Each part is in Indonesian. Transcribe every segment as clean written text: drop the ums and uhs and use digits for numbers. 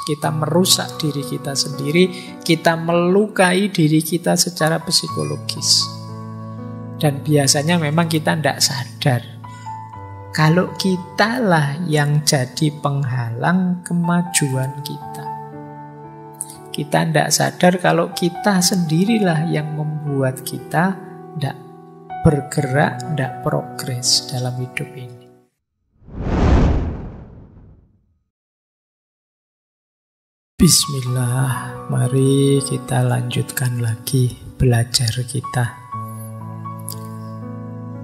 kita merusak diri kita sendiri, kita melukai diri kita secara psikologis. Dan biasanya memang kita tidak sadar kalau kitalah yang jadi penghalang kemajuan kita. Kita tidak sadar kalau kita sendirilah yang membuat kita tidak bergerak, tidak progres dalam hidup ini. Bismillah, mari kita lanjutkan lagi belajar kita.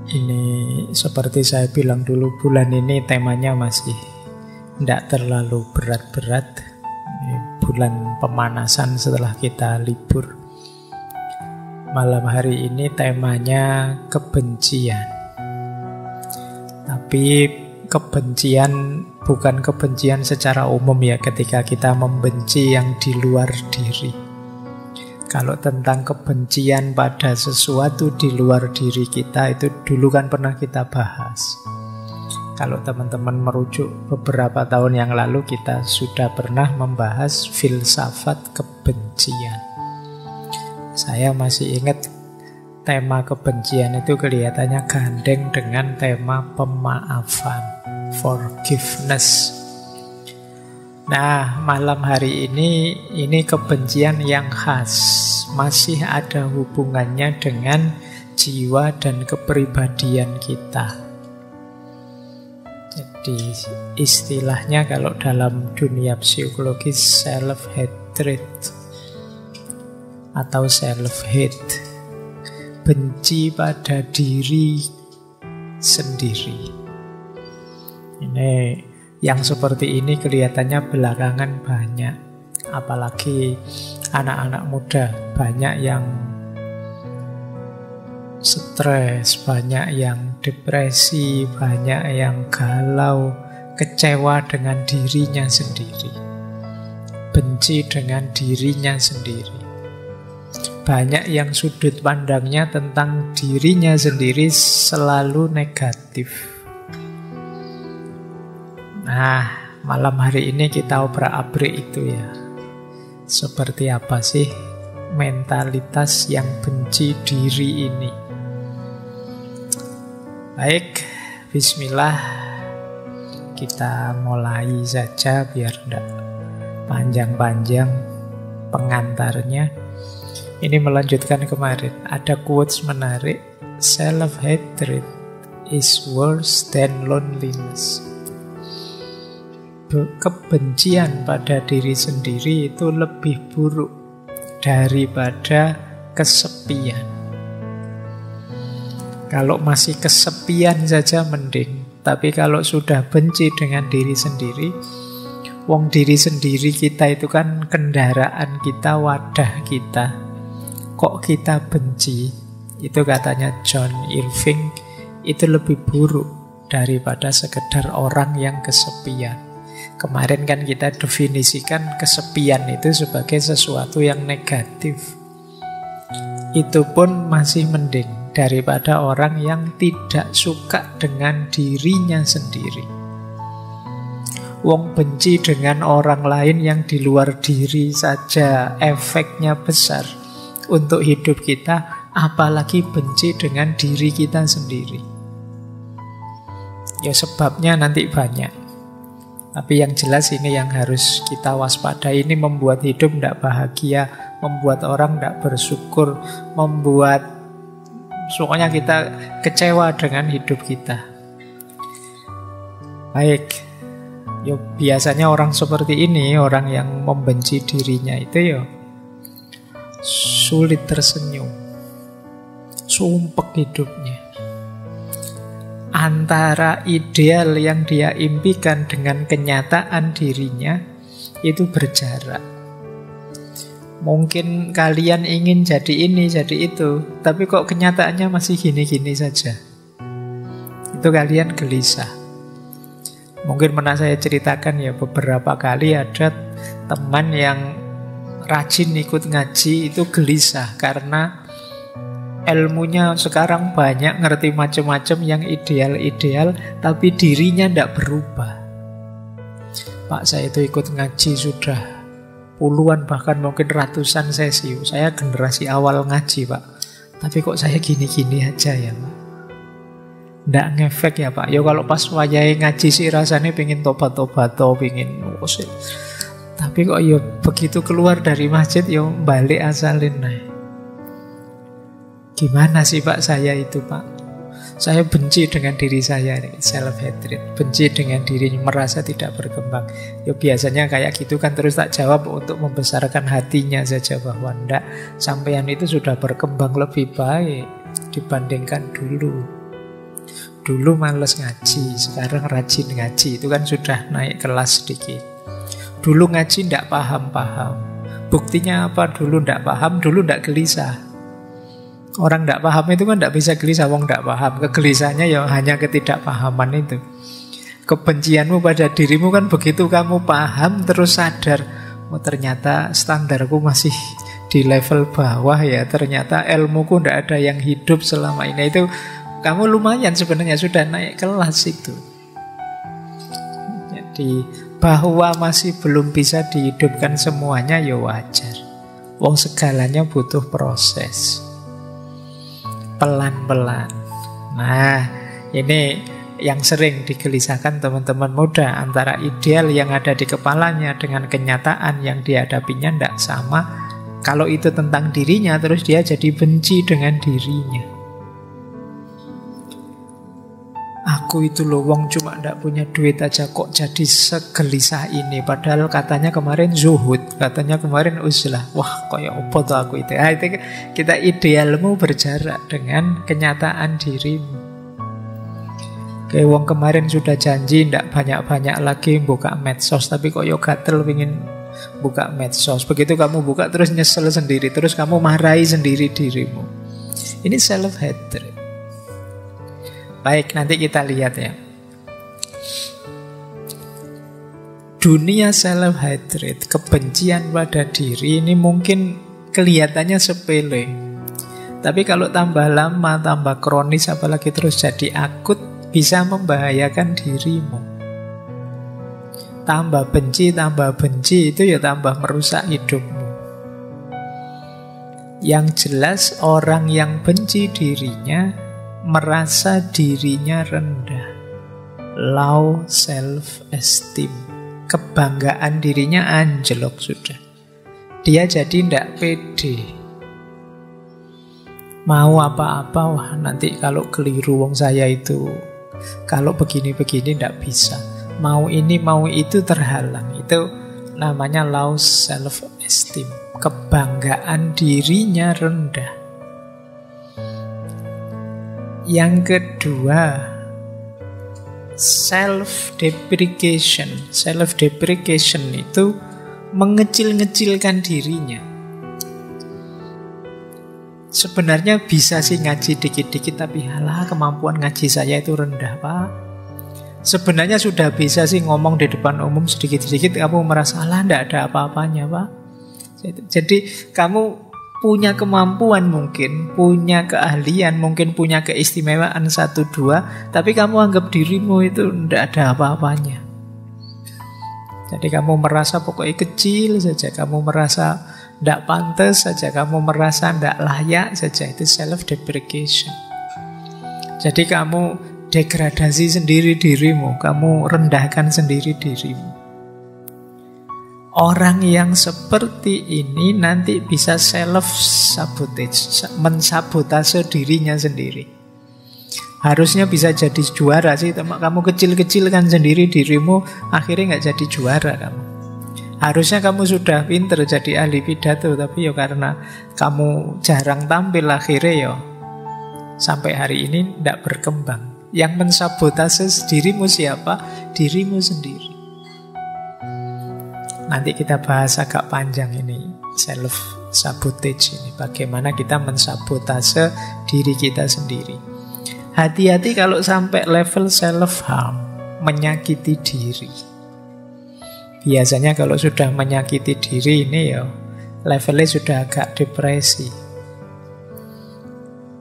Ini seperti saya bilang dulu, bulan ini temanya masih tidak terlalu berat-berat. Ini bulan pemanasan setelah kita libur. Malam hari ini temanya kebencian. Tapi kebencian bukan kebencian secara umum ya, ketika kita membenci yang di luar diri. Kalau tentang kebencian pada sesuatu di luar diri kita, itu dulu kan pernah kita bahas. Kalau teman-teman merujuk beberapa tahun yang lalu, kita sudah pernah membahas filsafat kebencian. Saya masih ingat tema kebencian itu kelihatannya gandeng dengan tema pemaafan, forgiveness. Nah, malam hari ini kebencian yang khas, masih ada hubungannya dengan jiwa dan kepribadian kita. Jadi istilahnya kalau dalam dunia psikologis self-hatred atau self-hate, benci pada diri sendiri. Ini yang seperti ini kelihatannya belakangan banyak, apalagi anak-anak muda, banyak yang stres, banyak yang depresi, banyak yang galau, kecewa dengan dirinya sendiri, benci dengan dirinya sendiri. Banyak yang sudut pandangnya tentang dirinya sendiri selalu negatif. Nah, malam hari ini kita obrak-abrik itu ya. Seperti apa sih mentalitas yang benci diri ini? Baik, bismillah. Kita mulai saja biar tidak panjang-panjang pengantarnya. Ini melanjutkan kemarin. Ada quotes menarik. Self-hatred is worse than loneliness. Kebencian pada diri sendiri itu lebih buruk daripada kesepian. Kalau masih kesepian saja mending, tapi kalau sudah benci dengan diri sendiri, wong diri sendiri kita itu kan kendaraan kita, wadah kita. Kok kita benci? Itu katanya John Irving, itu lebih buruk daripada sekedar orang yang kesepian. Kemarin kan kita definisikan kesepian itu sebagai sesuatu yang negatif. Itu pun masih mending daripada orang yang tidak suka dengan dirinya sendiri. Wong benci dengan orang lain yang di luar diri saja efeknya besar untuk hidup kita, apalagi benci dengan diri kita sendiri. Ya sebabnya nanti banyak. Tapi yang jelas ini yang harus kita waspadai. Ini membuat hidup tidak bahagia, membuat orang tidak bersyukur, membuat pokoknya kita kecewa dengan hidup kita. Baik, biasanya orang seperti ini, orang yang membenci dirinya itu sulit tersenyum, sumpek hidupnya. Antara ideal yang dia impikan dengan kenyataan dirinya itu berjarak. Mungkin kalian ingin jadi ini, jadi itu, tapi kok kenyataannya masih gini-gini saja. Itu kalian gelisah. Mungkin pernah saya ceritakan ya, beberapa kali ada teman yang rajin ikut ngaji itu gelisah karena ilmunya sekarang banyak, ngerti macam-macam yang ideal-ideal, tapi dirinya tidak berubah. Pak, saya itu ikut ngaji sudah puluhan bahkan mungkin ratusan sesi. Saya generasi awal ngaji, Pak. Tapi kok saya gini-gini aja ya, Pak. Nggak ngefek ya, Pak. Ya kalau pas wayahe ngaji sih rasanya pengen tobat-tobat, pengen musik. Tapi kok ya begitu keluar dari masjid ya balik asalin. Nah, gimana sih Pak saya itu, Pak? Saya benci dengan diri saya, self-hatred. Benci dengan diri, merasa tidak berkembang. Ya biasanya kayak gitu kan, terus tak jawab untuk membesarkan hatinya saja bahwa ndak, sampean itu sudah berkembang lebih baik dibandingkan dulu. Dulu males ngaji, sekarang rajin ngaji. Itu kan sudah naik kelas sedikit. Dulu ngaji ndak paham-paham. Buktinya apa? Dulu ndak paham, dulu ndak gelisah. Orang tidak paham itu kan tidak bisa gelisah, wong tidak paham. Kegelisahannya ya hanya ketidakpahaman itu. Kebencianmu pada dirimu kan begitu kamu paham terus sadar, oh ternyata standarku masih di level bawah ya, ternyata ilmuku tidak ada yang hidup selama ini. Itu kamu lumayan sebenarnya sudah naik kelas itu. Jadi bahwa masih belum bisa dihidupkan semuanya ya wajar. Wong segalanya butuh proses. Pelan-pelan. Nah, ini yang sering digelisahkan teman-teman muda, antara ideal yang ada di kepalanya dengan kenyataan yang dihadapinya tidak sama. Kalau itu tentang dirinya, terus dia jadi benci dengan dirinya. Aku itu loh, wong cuma tidak punya duit aja kok jadi segelisah ini. Padahal katanya kemarin zuhud, katanya kemarin uzlah. Wah, kayak apa tuh aku itu? Itu kita idealmu berjarak dengan kenyataan dirimu. Kayak wong kemarin sudah janji tidak banyak-banyak lagi buka medsos, tapi kok yo gatel pengen buka medsos. Begitu kamu buka terus nyesel sendiri, terus kamu marahi sendiri dirimu. Ini self-hatred. Baik, nanti kita lihat ya. Dunia self-hatred, kebencian pada diri ini mungkin kelihatannya sepele. Tapi kalau tambah lama, tambah kronis, apalagi terus jadi akut, bisa membahayakan dirimu. Tambah benci itu ya tambah merusak hidupmu. Yang jelas orang yang benci dirinya merasa dirinya rendah, low self-esteem, kebanggaan dirinya anjlok sudah. Dia jadi tidak pede. Mau apa-apa, wah nanti kalau keliru wong saya itu, kalau begini-begini tidak bisa. Mau ini, mau itu terhalang. Itu namanya low self-esteem, kebanggaan dirinya rendah. Yang kedua, self-deprecation. Self-deprecation itu mengecil-ngecilkan dirinya. Sebenarnya bisa sih ngaji dikit-dikit, tapi halah kemampuan ngaji saya itu rendah, Pak. Sebenarnya sudah bisa sih ngomong di depan umum sedikit-sedikit, kamu merasa halah tidak ada apa-apanya, Pak. Jadi kamu punya kemampuan mungkin, punya keahlian, mungkin punya keistimewaan 1-2, tapi kamu anggap dirimu itu tidak ada apa-apanya. Jadi kamu merasa pokoknya kecil saja, kamu merasa tidak pantas saja, kamu merasa tidak layak saja. Itu self-deprecation. Jadi kamu degradasi sendiri dirimu, kamu rendahkan sendiri dirimu. Orang yang seperti ini nanti bisa self-sabotage, mensabotase dirinya sendiri. Harusnya bisa jadi juara sih, kamu kecil-kecilkan sendiri dirimu, akhirnya nggak jadi juara kamu. Harusnya kamu sudah pinter jadi ahli pidato, tapi ya karena kamu jarang tampil, akhirnya ya sampai hari ini tidak berkembang. Yang mensabotase dirimu siapa? Dirimu sendiri. Nanti kita bahas agak panjang ini, self-sabotage ini. Bagaimana kita mensabotase diri kita sendiri. Hati-hati kalau sampai level self-harm, menyakiti diri. Biasanya kalau sudah menyakiti diri ini ya, levelnya sudah agak depresi.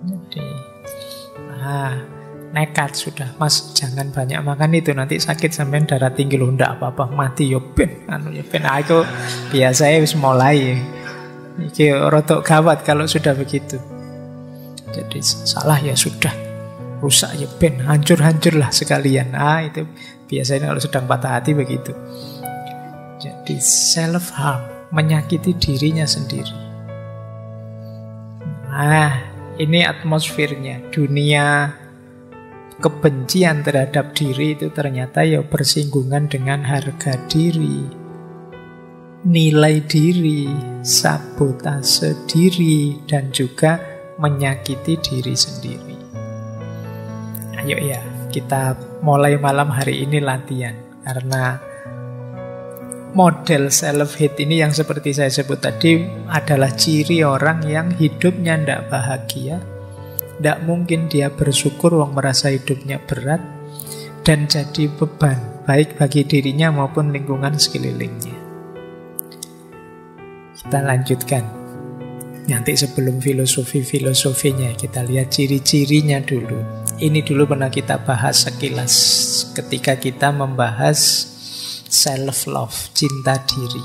Jadi, nekat sudah, Mas jangan banyak makan itu, nanti sakit sampean darah tinggi loh. Ndak apa-apa, mati yo ben anu yo ben. Aku biasanya wis mulai iki rotok gawat kalau sudah begitu. Jadi salah ya sudah, rusak ya ben, hancur-hancurlah sekalian. Itu biasanya kalau sedang patah hati begitu. Jadi self harm, menyakiti dirinya sendiri. Ini atmosfernya. Dunia kebencian terhadap diri itu ternyata ya bersinggungan dengan harga diri, nilai diri, sabotase diri, dan juga menyakiti diri sendiri. Ayo ya, kita mulai malam hari ini latihan. Karena model self-hate ini yang seperti saya sebut tadi adalah ciri orang yang hidupnya tidak bahagia. Tidak mungkin dia bersyukur, wong merasa hidupnya berat, dan jadi beban, baik bagi dirinya maupun lingkungan sekelilingnya. Kita lanjutkan. Nanti sebelum filosofinya, kita lihat ciri-cirinya dulu. Ini dulu pernah kita bahas sekilas ketika kita membahas self-love, cinta diri.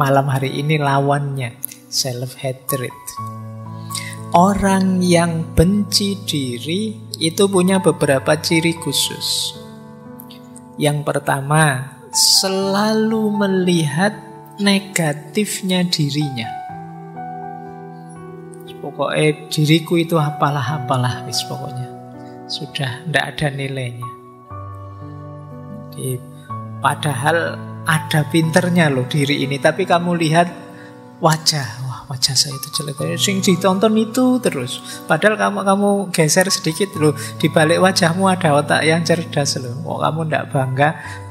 Malam hari ini lawannya, self-hatred. Orang yang benci diri itu punya beberapa ciri khusus. Yang pertama, selalu melihat negatifnya dirinya. Pokoknya diriku itu apalah wis pokoknya. Sudah tidak ada nilainya. Padahal ada pinternya loh diri ini, tapi kamu lihat wajah saya itu jelek, sing ditonton itu terus. Padahal kamu geser sedikit loh, di balik wajahmu ada otak yang cerdas loh. Kamu tidak bangga,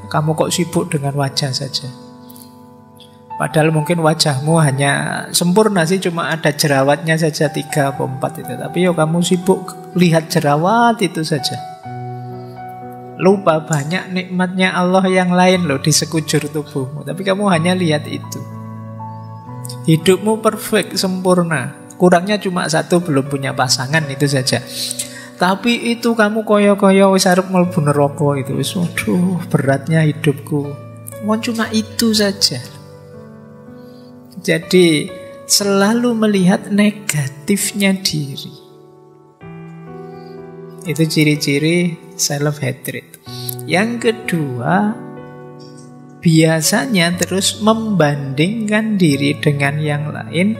kamu kok sibuk dengan wajah saja. Padahal mungkin wajahmu hanya sempurna sih, cuma ada jerawatnya saja 3 atau 4 itu. Tapi kamu sibuk lihat jerawat itu saja. Lupa banyak nikmatnya Allah yang lain loh di sekujur tubuhmu, tapi kamu hanya lihat itu. Hidupmu perfect, sempurna. Kurangnya cuma 1, belum punya pasangan, itu saja. Tapi itu kamu koyo-koyo wis arep mlebu neraka itu. Wis waduh, beratnya hidupku. Cuma itu saja. Jadi selalu melihat negatifnya diri. Itu ciri-ciri self-hatred. Yang kedua, biasanya terus membandingkan diri dengan yang lain,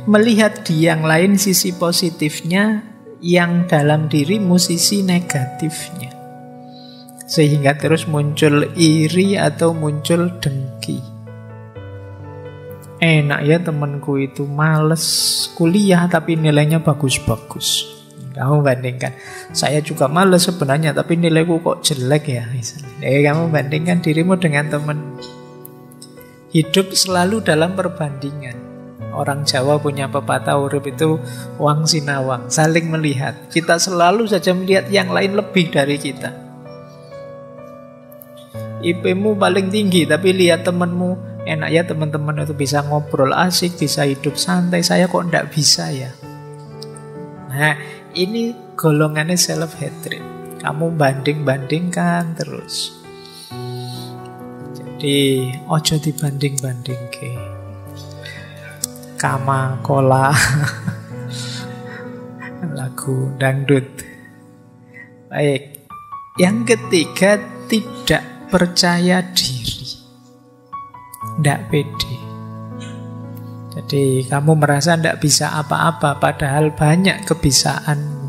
melihat di yang lain sisi positifnya, yang dalam dirimu sisi negatifnya. Sehingga terus muncul iri atau muncul dengki. Enak ya temanku itu males kuliah tapi nilainya bagus-bagus. Kamu bandingkan, saya juga males sebenarnya tapi nilaiku kok jelek ya misalnya. Kamu bandingkan dirimu dengan teman. Hidup selalu dalam perbandingan. Orang Jawa punya pepatah urip itu wang sinawang, saling melihat. Kita selalu saja melihat yang lain lebih dari kita. IP-mu paling tinggi tapi lihat temanmu, enak ya teman-teman itu bisa ngobrol asik, bisa hidup santai, saya kok enggak bisa ya. Nah, ini golongannya self-hatred. Kamu banding-bandingkan terus. Jadi ojo dibanding-bandingke. Kama kola lagu dangdut. Baik. Yang ketiga, tidak percaya diri. Tidak pede. Jadi kamu merasa tidak bisa apa-apa, padahal banyak kebisaanmu.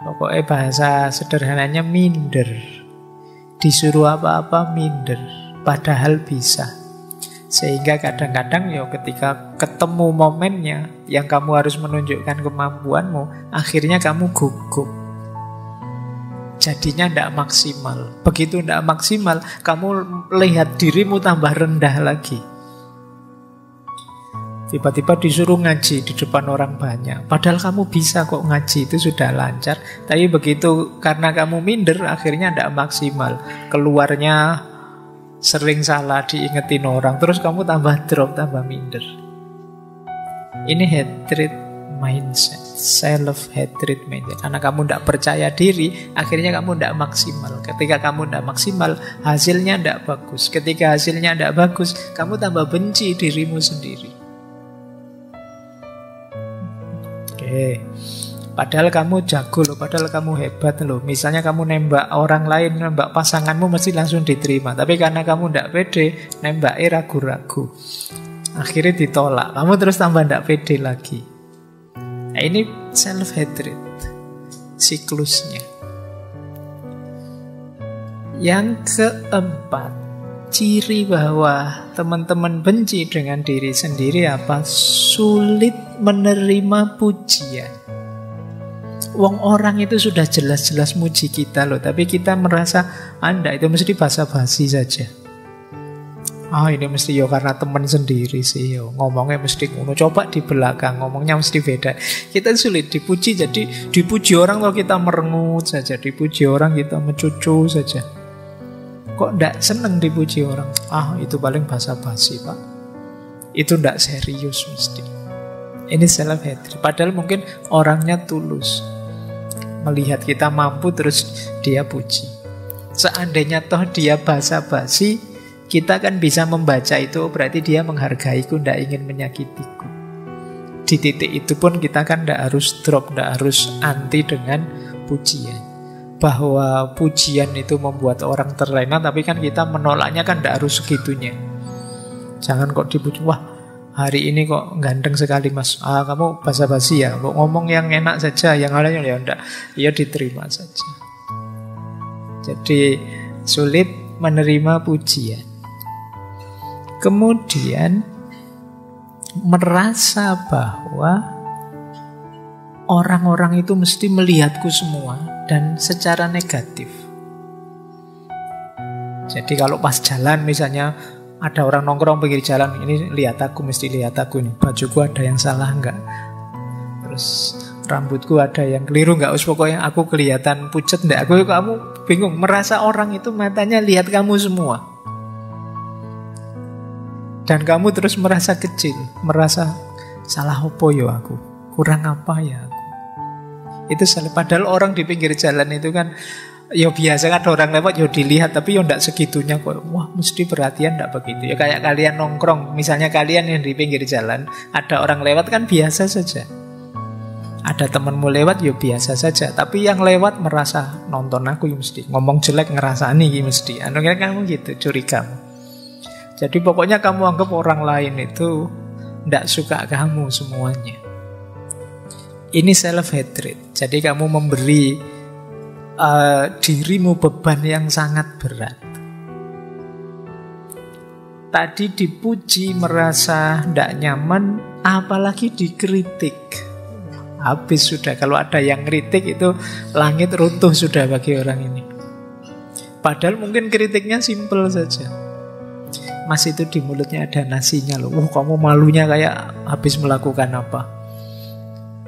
Pokoknya bahasa sederhananya minder. Disuruh apa-apa minder, padahal bisa. Sehingga kadang-kadang ya ketika ketemu momennya yang kamu harus menunjukkan kemampuanmu, akhirnya kamu gugup. Jadinya tidak maksimal. Begitu tidak maksimal, kamu lihat dirimu tambah rendah lagi. Tiba-tiba disuruh ngaji di depan orang banyak. Padahal kamu bisa kok ngaji, itu sudah lancar. Tapi begitu karena kamu minder, akhirnya tidak maksimal. Keluarnya sering salah diingetin orang, terus kamu tambah drop, tambah minder. Ini hatred mindset. self-hatred maintain. Karena kamu tidak percaya diri, akhirnya kamu tidak maksimal. Ketika kamu tidak maksimal, hasilnya tidak bagus. Ketika hasilnya tidak bagus, kamu tambah benci dirimu sendiri. Oke. Padahal kamu jago loh, padahal kamu hebat loh. Misalnya kamu nembak orang lain, nembak pasanganmu mesti langsung diterima. Tapi karena kamu tidak pede, nembaknya ragu-ragu. Akhirnya ditolak, kamu terus tambah tidak pede lagi. Nah, ini self-hatred, siklusnya. Yang keempat, ciri bahwa teman-teman benci dengan diri sendiri apa? Sulit menerima pujian. Wong orang itu sudah jelas-jelas muji kita loh, tapi kita merasa Anda itu mesti basa-basi saja. Ini mesti ya karena teman sendiri sih yo. Ngomongnya mesti ngono. Coba di belakang ngomongnya mesti beda. Kita sulit dipuji, jadi dipuji orang kalau kita merengut saja, dipuji orang kita mencucu saja. Kok ndak seneng dipuji orang? Itu paling basa-basi Pak. Itu ndak serius mesti. Ini self-hatred. Padahal mungkin orangnya tulus. Melihat kita mampu terus dia puji. Seandainya toh dia basa-basi, kita kan bisa membaca itu, berarti dia menghargaiku, tidak ingin menyakitiku. Di titik itu pun kita kan tidak harus drop, tidak harus anti dengan pujian. Bahwa pujian itu membuat orang terlena, tapi kan kita menolaknya kan tidak harus segitunya. Jangan kok dipuji, wah hari ini kok ganteng sekali mas. Kamu basa-basi ya, kok ngomong yang enak saja, yang lain ya enggak. Ya diterima saja. Jadi sulit menerima pujian. Kemudian merasa bahwa orang-orang itu mesti melihatku semua dan secara negatif. Jadi kalau pas jalan misalnya ada orang nongkrong pinggir jalan, ini lihat aku, mesti lihat aku nih, bajuku ada yang salah enggak, terus rambutku ada yang keliru enggak, pokoknya aku kelihatan pucet enggak, kamu bingung, merasa orang itu matanya lihat kamu semua. Dan kamu terus merasa kecil, merasa salah apa ya aku, kurang apa ya aku. Itu salah. Padahal orang di pinggir jalan itu kan, ya biasa kan ada orang lewat, ya dilihat, tapi ya enggak segitunya kok. Wah mesti perhatian enggak begitu. Ya kayak kalian nongkrong, misalnya kalian yang di pinggir jalan, ada orang lewat kan biasa saja. Ada temanmu lewat ya biasa saja. Tapi yang lewat merasa nonton aku ya mesti, ngomong jelek ngerasani ya mesti. Kira kamu gitu, curigamu. Jadi pokoknya kamu anggap orang lain itu tidak suka kamu semuanya. Ini self-hatred. Jadi kamu memberi dirimu beban yang sangat berat. Tadi dipuji merasa tidak nyaman, apalagi dikritik. Habis sudah, kalau ada yang kritik itu langit runtuh sudah bagi orang ini. Padahal mungkin kritiknya simpel saja. Mas itu di mulutnya ada nasinya loh. Kamu malunya kayak habis melakukan apa?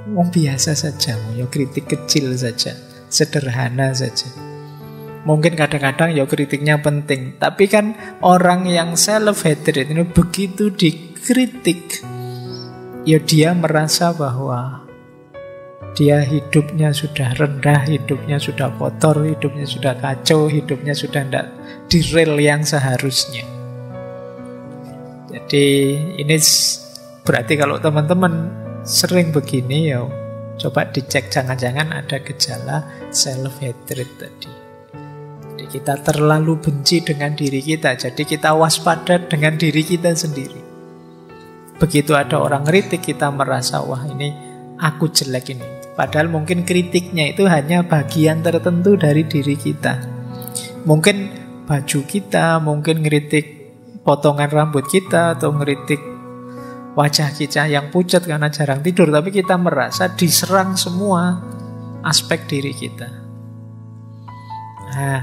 Biasa saja, ya kritik kecil saja, sederhana saja. Mungkin kadang-kadang ya kritiknya penting, tapi kan orang yang self-hatred ini begitu dikritik, ya dia merasa bahwa dia hidupnya sudah rendah, hidupnya sudah kotor, hidupnya sudah kacau, hidupnya sudah tidak di rel yang seharusnya. Jadi ini berarti kalau teman-teman sering begini ya coba dicek, jangan-jangan ada gejala self-hatred tadi. Jadi kita terlalu benci dengan diri kita, jadi kita waspada dengan diri kita sendiri. Begitu ada orang kritik kita merasa wah ini aku jelek ini. Padahal mungkin kritiknya itu hanya bagian tertentu dari diri kita. Mungkin baju kita, mungkin ngeritik potongan rambut kita, atau ngeritik wajah kita yang pucat karena jarang tidur, tapi kita merasa diserang semua aspek diri kita. Nah,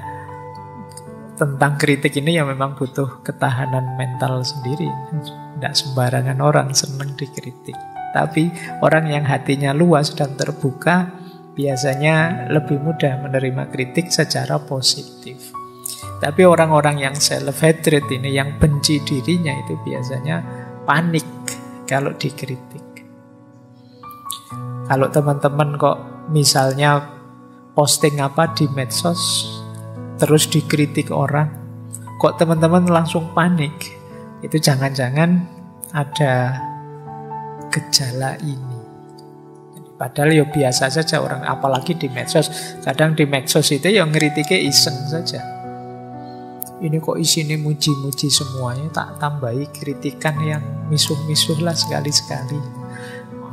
tentang kritik ini ya memang butuh ketahanan mental sendiri. Tidak sembarangan orang senang dikritik. Tapi orang yang hatinya luas dan terbuka biasanya lebih mudah menerima kritik secara positif. Tapi orang-orang yang self-hatred ini, yang benci dirinya itu biasanya panik kalau dikritik. Kalau teman-teman kok misalnya posting apa di medsos, terus dikritik orang, kok teman-teman langsung panik, itu jangan-jangan ada gejala ini. Padahal ya biasa saja orang, apalagi di medsos. Kadang di medsos itu yang ngeritiknya iseng saja. Ini kok isinya muji-muji semuanya, tak tambahi kritikan yang misuh-misuh lah sekali-sekali.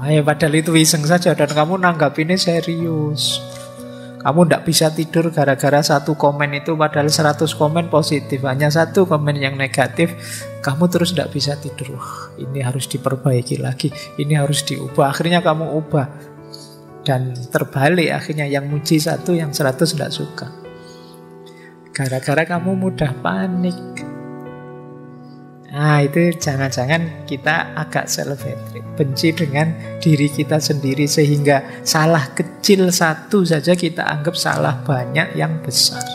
Padahal itu iseng saja dan kamu nanggapinnya serius. Kamu tidak bisa tidur gara-gara satu komen itu, padahal 100 komen positif. Hanya satu komen yang negatif, kamu terus tidak bisa tidur. Wah, ini harus diperbaiki lagi, ini harus diubah. Akhirnya kamu ubah. Dan terbalik akhirnya, yang muji satu, yang 100 tidak suka. Gara-gara kamu mudah panik. Nah, itu jangan-jangan kita agak self-hatred, benci dengan diri kita sendiri, sehingga salah kecil satu saja kita anggap salah banyak yang besar.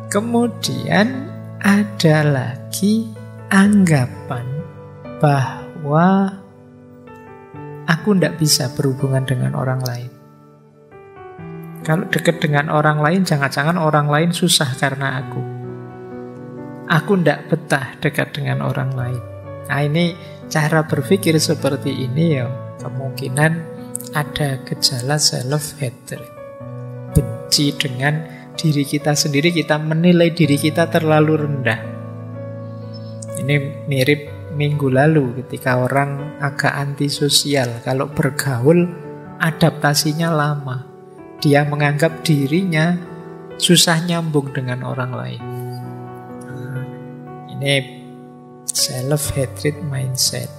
Kemudian ada lagi anggapan bahwa aku tidak bisa berhubungan dengan orang lain. Kalau dekat dengan orang lain, jangan-jangan orang lain susah karena aku. Aku tidak betah dekat dengan orang lain. Nah, ini cara berpikir seperti ini ya, kemungkinan ada gejala self-hatred. Benci dengan diri kita sendiri, kita menilai diri kita terlalu rendah. Ini mirip minggu lalu ketika orang agak antisosial. Kalau bergaul, adaptasinya lama. Dia menganggap dirinya susah nyambung dengan orang lain. Ini self-hatred mindset.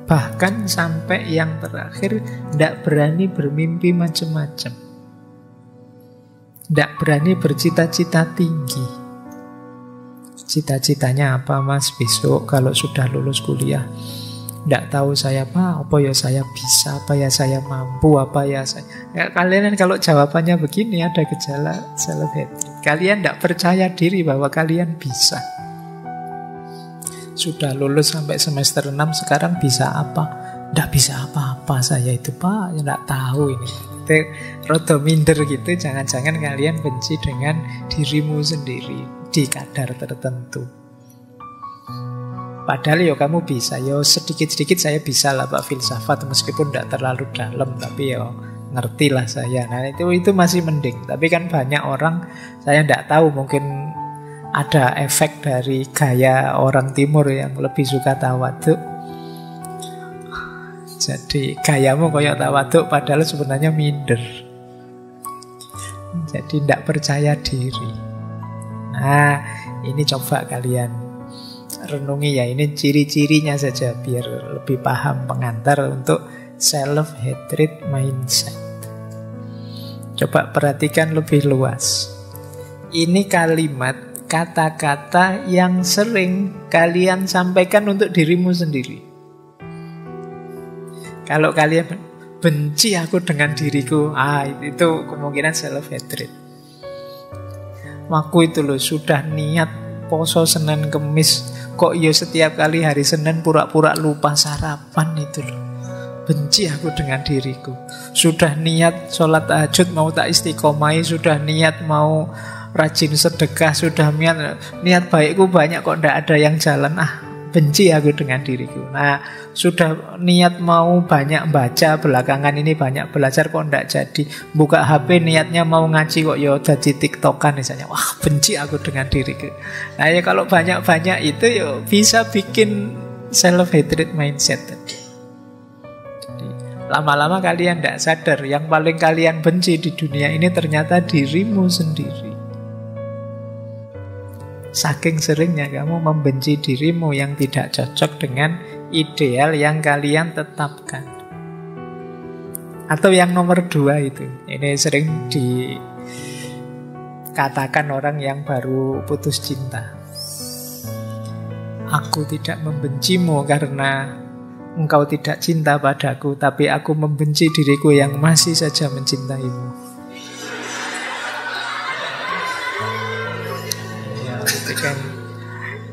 Bahkan sampai yang terakhir, tidak berani bermimpi macam-macam. Tidak berani bercita-cita tinggi. Cita-citanya apa mas besok kalau sudah lulus kuliah? Tidak tahu saya apa ya saya bisa, apa ya saya mampu, apa ya saya... Ya, kalian kalau jawabannya begini, ada gejala self-hatred. Kalian tidak percaya diri bahwa kalian bisa. Sudah lulus sampai semester 6, sekarang bisa apa? Tidak bisa apa-apa saya itu pak, tidak tahu ini. Itu rada minder gitu, jangan-jangan kalian benci dengan dirimu sendiri di kadar tertentu. Padahal ya kamu bisa, ya sedikit-sedikit saya bisa lah Pak filsafat, meskipun tidak terlalu dalam, tapi ya ngerti lah saya. Nah itu masih mending. Tapi kan banyak orang, saya tidak tahu, mungkin ada efek dari gaya orang timur yang lebih suka tawaduk. Jadi gayamu kayak tawaduk padahal sebenarnya minder. Jadi tidak percaya diri. Nah ini coba kalian renungi ya, ini ciri-cirinya saja biar lebih paham pengantar untuk self-hatred mindset. Coba perhatikan lebih luas. Ini kalimat, kata-kata yang sering kalian sampaikan untuk dirimu sendiri. Kalau kalian benci aku dengan diriku, itu kemungkinan self-hatred. Aku itu loh sudah niat poso Senin Kemis, kok ya setiap kali hari Senin pura-pura lupa sarapan itu loh. Benci aku dengan diriku. Sudah niat sholat tahajud mau tak istiqomai, sudah niat mau rajin sedekah, sudah niat baikku banyak kok ndak ada yang jalan. Benci aku dengan diriku. Nah, sudah niat mau banyak baca, belakangan ini banyak belajar kok ndak jadi. Buka HP niatnya mau ngaji kok ya jadi tiktokan misalnya. Wah, benci aku dengan diriku. Nah, ya kalau banyak-banyak itu ya bisa bikin self-hatred mindset tadi. Jadi, lama-lama kalian ndak sadar yang paling kalian benci di dunia ini ternyata dirimu sendiri. Saking seringnya kamu membenci dirimu yang tidak cocok dengan ideal yang kalian tetapkan. Atau yang nomor 2 itu, ini sering dikatakan orang yang baru putus cinta. Aku tidak membencimu karena engkau tidak cinta padaku, tapi aku membenci diriku yang masih saja mencintaimu. Kan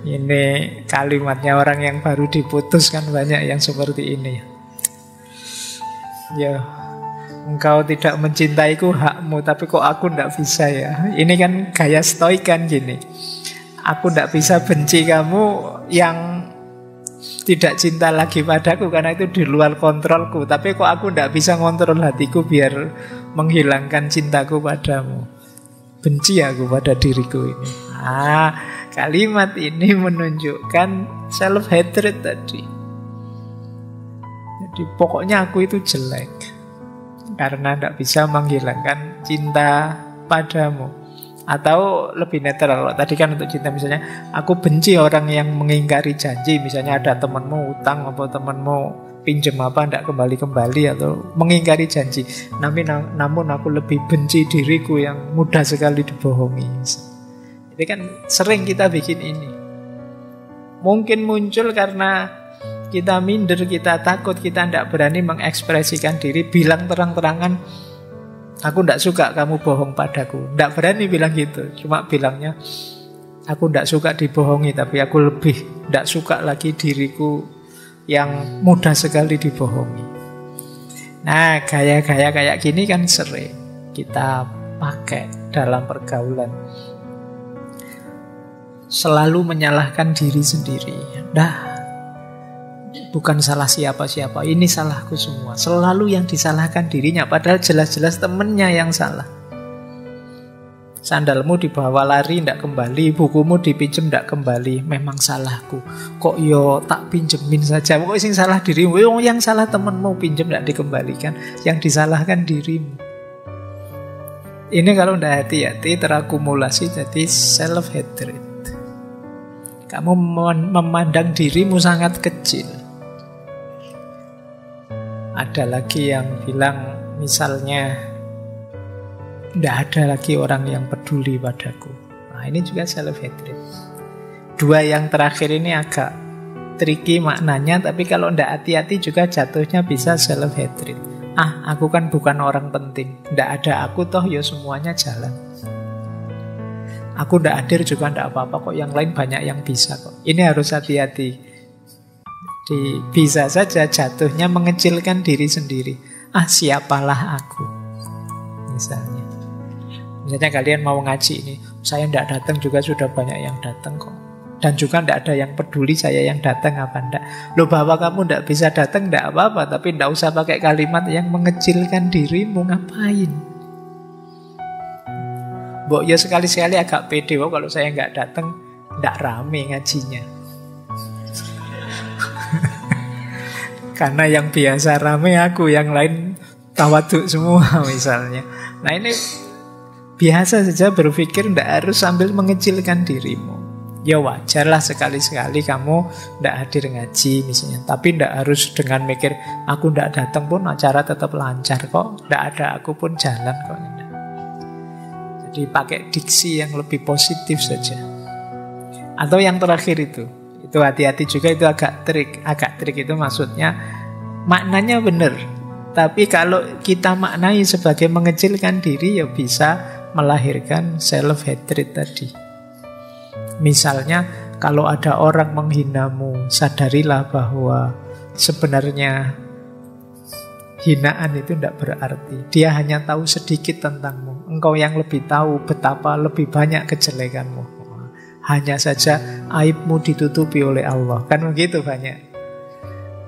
ini kalimatnya orang yang baru diputus kan banyak yang seperti ini. Ya, engkau tidak mencintaiku hakmu, tapi kok aku tidak bisa ya. Ini kan gaya stoik kan gini. Aku tidak bisa benci kamu yang tidak cinta lagi padaku karena itu di luar kontrolku. Tapi kok aku tidak bisa ngontrol hatiku biar menghilangkan cintaku padamu. Benci aku pada diriku ini. Kalimat ini menunjukkan self-hatred tadi. Jadi pokoknya aku itu jelek karena tidak bisa menghilangkan cinta padamu. Atau lebih netral, tadi kan untuk cinta misalnya aku benci orang yang mengingkari janji. Misalnya ada temanmu utang atau temanmu pinjam apa tidak kembali-kembali atau mengingkari janji. Namun aku lebih benci diriku yang mudah sekali dibohongi. Jadi kan sering kita bikin ini. Mungkin muncul karena kita minder, kita takut, kita tidak berani mengekspresikan diri, bilang terang-terangan aku tidak suka kamu bohong padaku. Tidak berani bilang gitu. Cuma bilangnya aku tidak suka dibohongi, tapi aku lebih tidak suka lagi diriku yang mudah sekali dibohongi. Nah, gaya-gaya kayak gini kan sering kita pakai dalam pergaulan. Selalu menyalahkan diri sendiri. Bukan salah siapa-siapa, ini salahku semua. Selalu yang disalahkan dirinya, padahal jelas-jelas temennya yang salah. Sandalmu dibawa lari tidak kembali, bukumu dipinjem tidak kembali, memang salahku. Kok yo tak pinjemin saja. Kok sing salah dirimu? Yang salah temenmu pinjem tidak dikembalikan, yang disalahkan dirimu. Ini kalau tidak hati-hati terakumulasi jadi self-hatred. Kamu memandang dirimu sangat kecil. Ada lagi yang bilang misalnya tidak ada lagi orang yang peduli padaku. Nah, ini juga self-hatred. Dua yang terakhir ini agak tricky maknanya, tapi kalau tidak hati-hati juga jatuhnya bisa self-hatred. Aku kan bukan orang penting, tidak ada aku toh ya semuanya jalan. Aku tidak hadir juga tidak apa-apa kok, yang lain banyak yang bisa kok. Ini harus hati-hati. Bisa saja jatuhnya mengecilkan diri sendiri. Siapalah aku. Misalnya kalian mau ngaji ini, saya tidak datang juga sudah banyak yang datang kok. Dan juga tidak ada yang peduli saya yang datang apa enggak. Loh, bahwa kamu tidak bisa datang tidak apa-apa, tapi tidak usah pakai kalimat yang mengecilkan dirimu. Ngapain? Mbok ya sekali-sekali agak pede. Kalau saya nggak datang tidak rame ngajinya. Karena yang biasa rame aku, yang lain tawaduk semua misalnya. Nah, ini biasa saja berpikir tidak harus sambil mengecilkan dirimu. Ya wajarlah sekali-sekali kamu tidak hadir ngaji misalnya. Tapi tidak harus dengan mikir aku tidak datang pun acara tetap lancar kok. Tidak ada aku pun jalan kok. Jadi pakai diksi yang lebih positif saja. Atau yang terakhir itu hati-hati juga, itu agak trik itu maksudnya maknanya benar, tapi kalau kita maknai sebagai mengecilkan diri ya bisa melahirkan self-hatred tadi. Misalnya kalau ada orang menghinamu, sadarilah bahwa sebenarnya hinaan itu tidak berarti. Dia hanya tahu sedikit tentangmu. Engkau yang lebih tahu betapa lebih banyak kejelekanmu. Hanya saja aibmu ditutupi oleh Allah. Kan begitu banyak.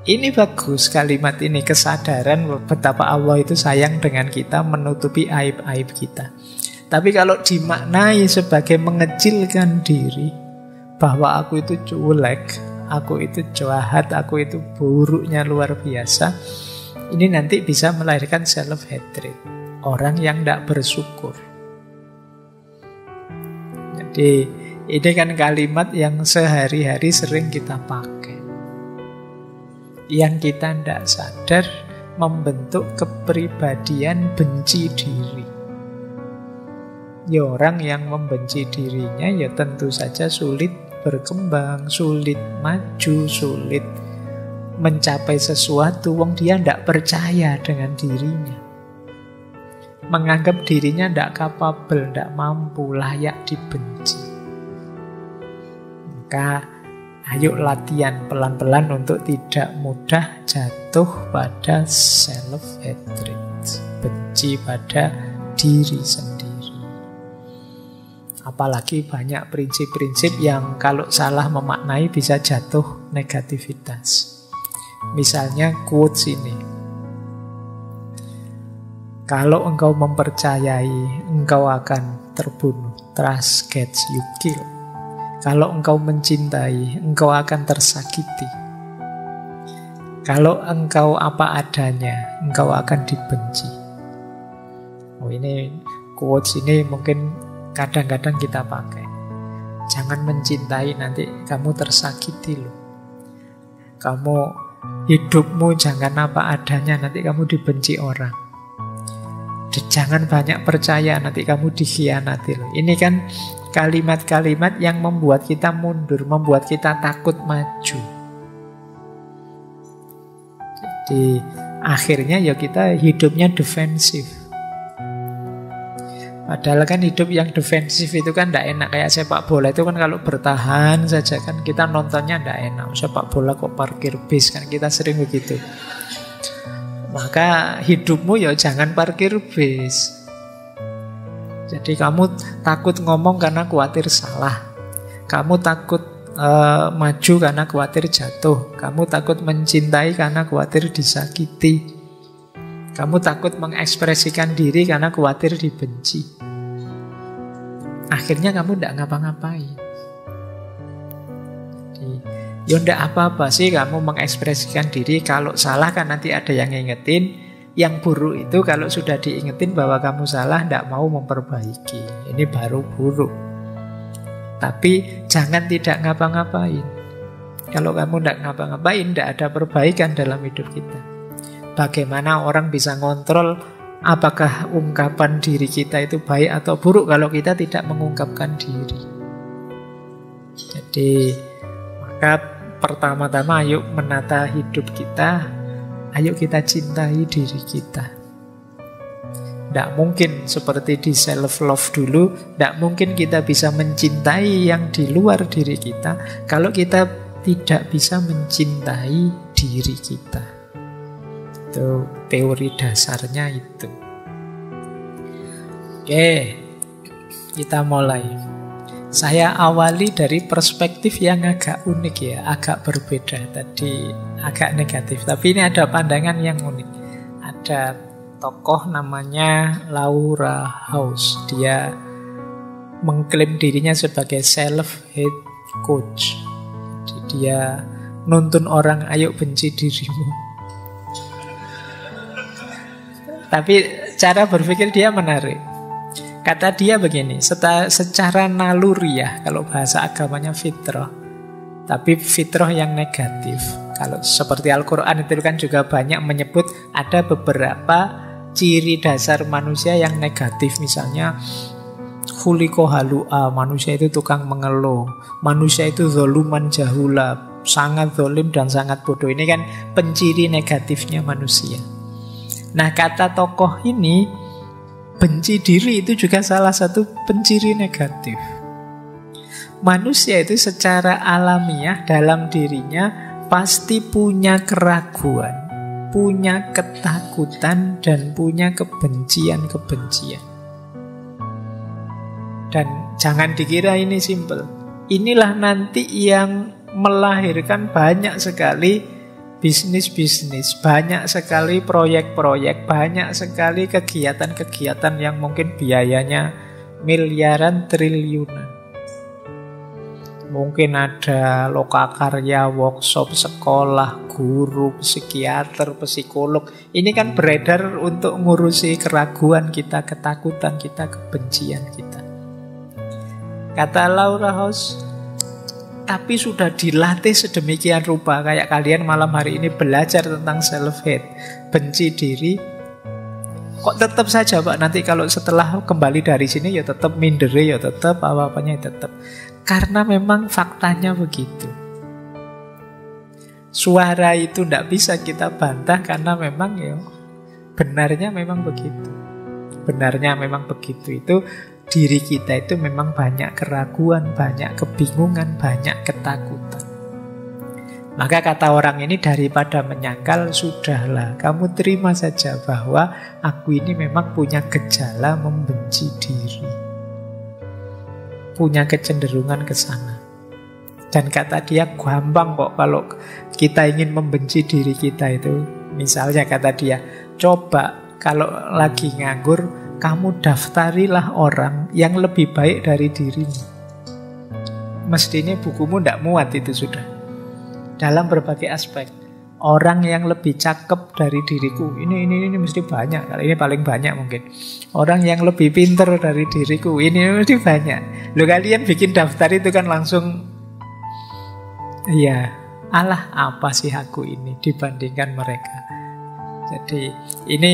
Ini bagus kalimat ini, kesadaran betapa Allah itu sayang dengan kita, menutupi aib-aib kita. Tapi kalau dimaknai sebagai mengecilkan diri, bahwa aku itu jelek, aku itu jahat, aku itu buruknya luar biasa, ini nanti bisa melahirkan self-hatred. Orang yang tidak bersyukur. Jadi ini kan kalimat yang sehari-hari sering kita pakai. Yang kita tidak sadar membentuk kepribadian benci diri. Ya orang yang membenci dirinya ya tentu saja sulit berkembang, sulit maju, sulit mencapai sesuatu. Wong dia tidak percaya dengan dirinya. Menganggap dirinya tidak capable, tidak mampu, layak dibenci. Maka Ayo latihan pelan-pelan untuk tidak mudah jatuh pada self-hatred, benci pada diri sendiri. Apalagi banyak prinsip-prinsip yang kalau salah memaknai bisa jatuh negativitas. Misalnya quotes ini. Kalau engkau mempercayai engkau akan terbunuh, trust gets you killed. Kalau engkau mencintai, engkau akan tersakiti. Kalau engkau apa adanya, engkau akan dibenci. Oh, ini quotes ini mungkin kadang-kadang kita pakai. Jangan mencintai, nanti kamu tersakiti loh. Kamu hidupmu jangan apa adanya, nanti kamu dibenci orang. Jangan banyak percaya, nanti kamu dikhianati loh. Ini kan kalimat-kalimat yang membuat kita mundur, membuat kita takut maju. Jadi akhirnya ya kita hidupnya defensif. Padahal kan hidup yang defensif itu kan tidak enak. Kayak sepak bola itu kan kalau bertahan saja kan kita nontonnya tidak enak. Sepak bola kok parkir bis, kan kita sering begitu. Maka hidupmu ya jangan parkir bis. Jadi kamu takut ngomong karena khawatir salah. Kamu takut maju karena khawatir jatuh. Kamu takut mencintai karena khawatir disakiti. Kamu takut mengekspresikan diri karena khawatir dibenci. Akhirnya kamu tidak ngapa-ngapain. Ya tidak apa-apa sih kamu mengekspresikan diri. Kalau salah kan nanti ada yang ngingetin. Yang buruk itu kalau sudah diingetin bahwa kamu salah, tidak mau memperbaiki. Ini baru buruk. Tapi jangan tidak ngapa-ngapain. Kalau kamu tidak ngapa-ngapain, tidak ada perbaikan dalam hidup kita. Bagaimana orang bisa ngontrol apakah ungkapan diri kita itu baik atau buruk kalau kita tidak mengungkapkan diri. Jadi maka pertama-tama ayo menata hidup kita. Ayo kita cintai diri kita. Tidak mungkin seperti di self-love dulu, tidak mungkin kita bisa mencintai yang di luar diri kita kalau kita tidak bisa mencintai diri kita. Itu teori dasarnya itu. Oke, kita mulai. Saya awali dari perspektif yang agak unik ya, agak berbeda. Tadi agak negatif, tapi ini ada pandangan yang unik. Ada tokoh namanya Laura House. Dia mengklaim dirinya sebagai self-hate coach. Jadi dia nuntun orang, ayo benci dirimu. Tapi cara berpikir dia menarik. Kata dia begini, secara naluriah, kalau bahasa agamanya fitrah, tapi fitrah yang negatif. Kalau seperti Al-Quran itu kan juga banyak menyebut ada beberapa ciri dasar manusia yang negatif. Misalnya khuliqa halu'a, manusia itu tukang mengeluh, manusia itu zoluman jahula, sangat zolim dan sangat bodoh. Ini kan penciri negatifnya manusia. Nah, kata tokoh ini, benci diri itu juga salah satu penciri negatif. Manusia itu secara alamiah dalam dirinya pasti punya keraguan, punya ketakutan, dan punya kebencian-kebencian. Dan jangan dikira ini simpel. Inilah nanti yang melahirkan banyak sekali bisnis-bisnis, banyak sekali proyek-proyek, banyak sekali kegiatan-kegiatan yang mungkin biayanya miliaran, triliunan. Mungkin ada lokakarya, workshop, sekolah, guru, psikiater, psikolog. Ini kan beredar untuk ngurusi keraguan kita, ketakutan kita, kebencian kita. Kata Laura House, tapi sudah dilatih sedemikian rupa. Kayak kalian malam hari ini belajar tentang self-hate, benci diri. Kok tetap saja Pak, nanti kalau setelah kembali dari sini ya tetap minder, ya tetap apa-apanya ya tetap. Karena memang faktanya begitu. Suara itu tidak bisa kita bantah karena memang ya benarnya memang begitu. Benarnya memang begitu. Itu diri kita itu memang banyak keraguan, banyak kebingungan, banyak ketakutan. Maka kata orang ini, daripada menyangkal, sudahlah, kamu terima saja bahwa aku ini memang punya gejala membenci diri. Punya kecenderungan ke sana. Dan kata dia, gampang kok kalau kita ingin membenci diri kita itu. Misalnya kata dia, coba kalau lagi nganggur, kamu daftarilah orang yang lebih baik dari dirimu. Mestinya bukumu tidak muat itu sudah. Dalam berbagai aspek. Orang yang lebih cakep dari diriku, ini mesti banyak. Kali ini paling banyak mungkin. Orang yang lebih pinter dari diriku, ini mesti banyak. Loh, kalian bikin daftar itu kan langsung, iya, alah apa sih aku ini dibandingkan mereka. Jadi ini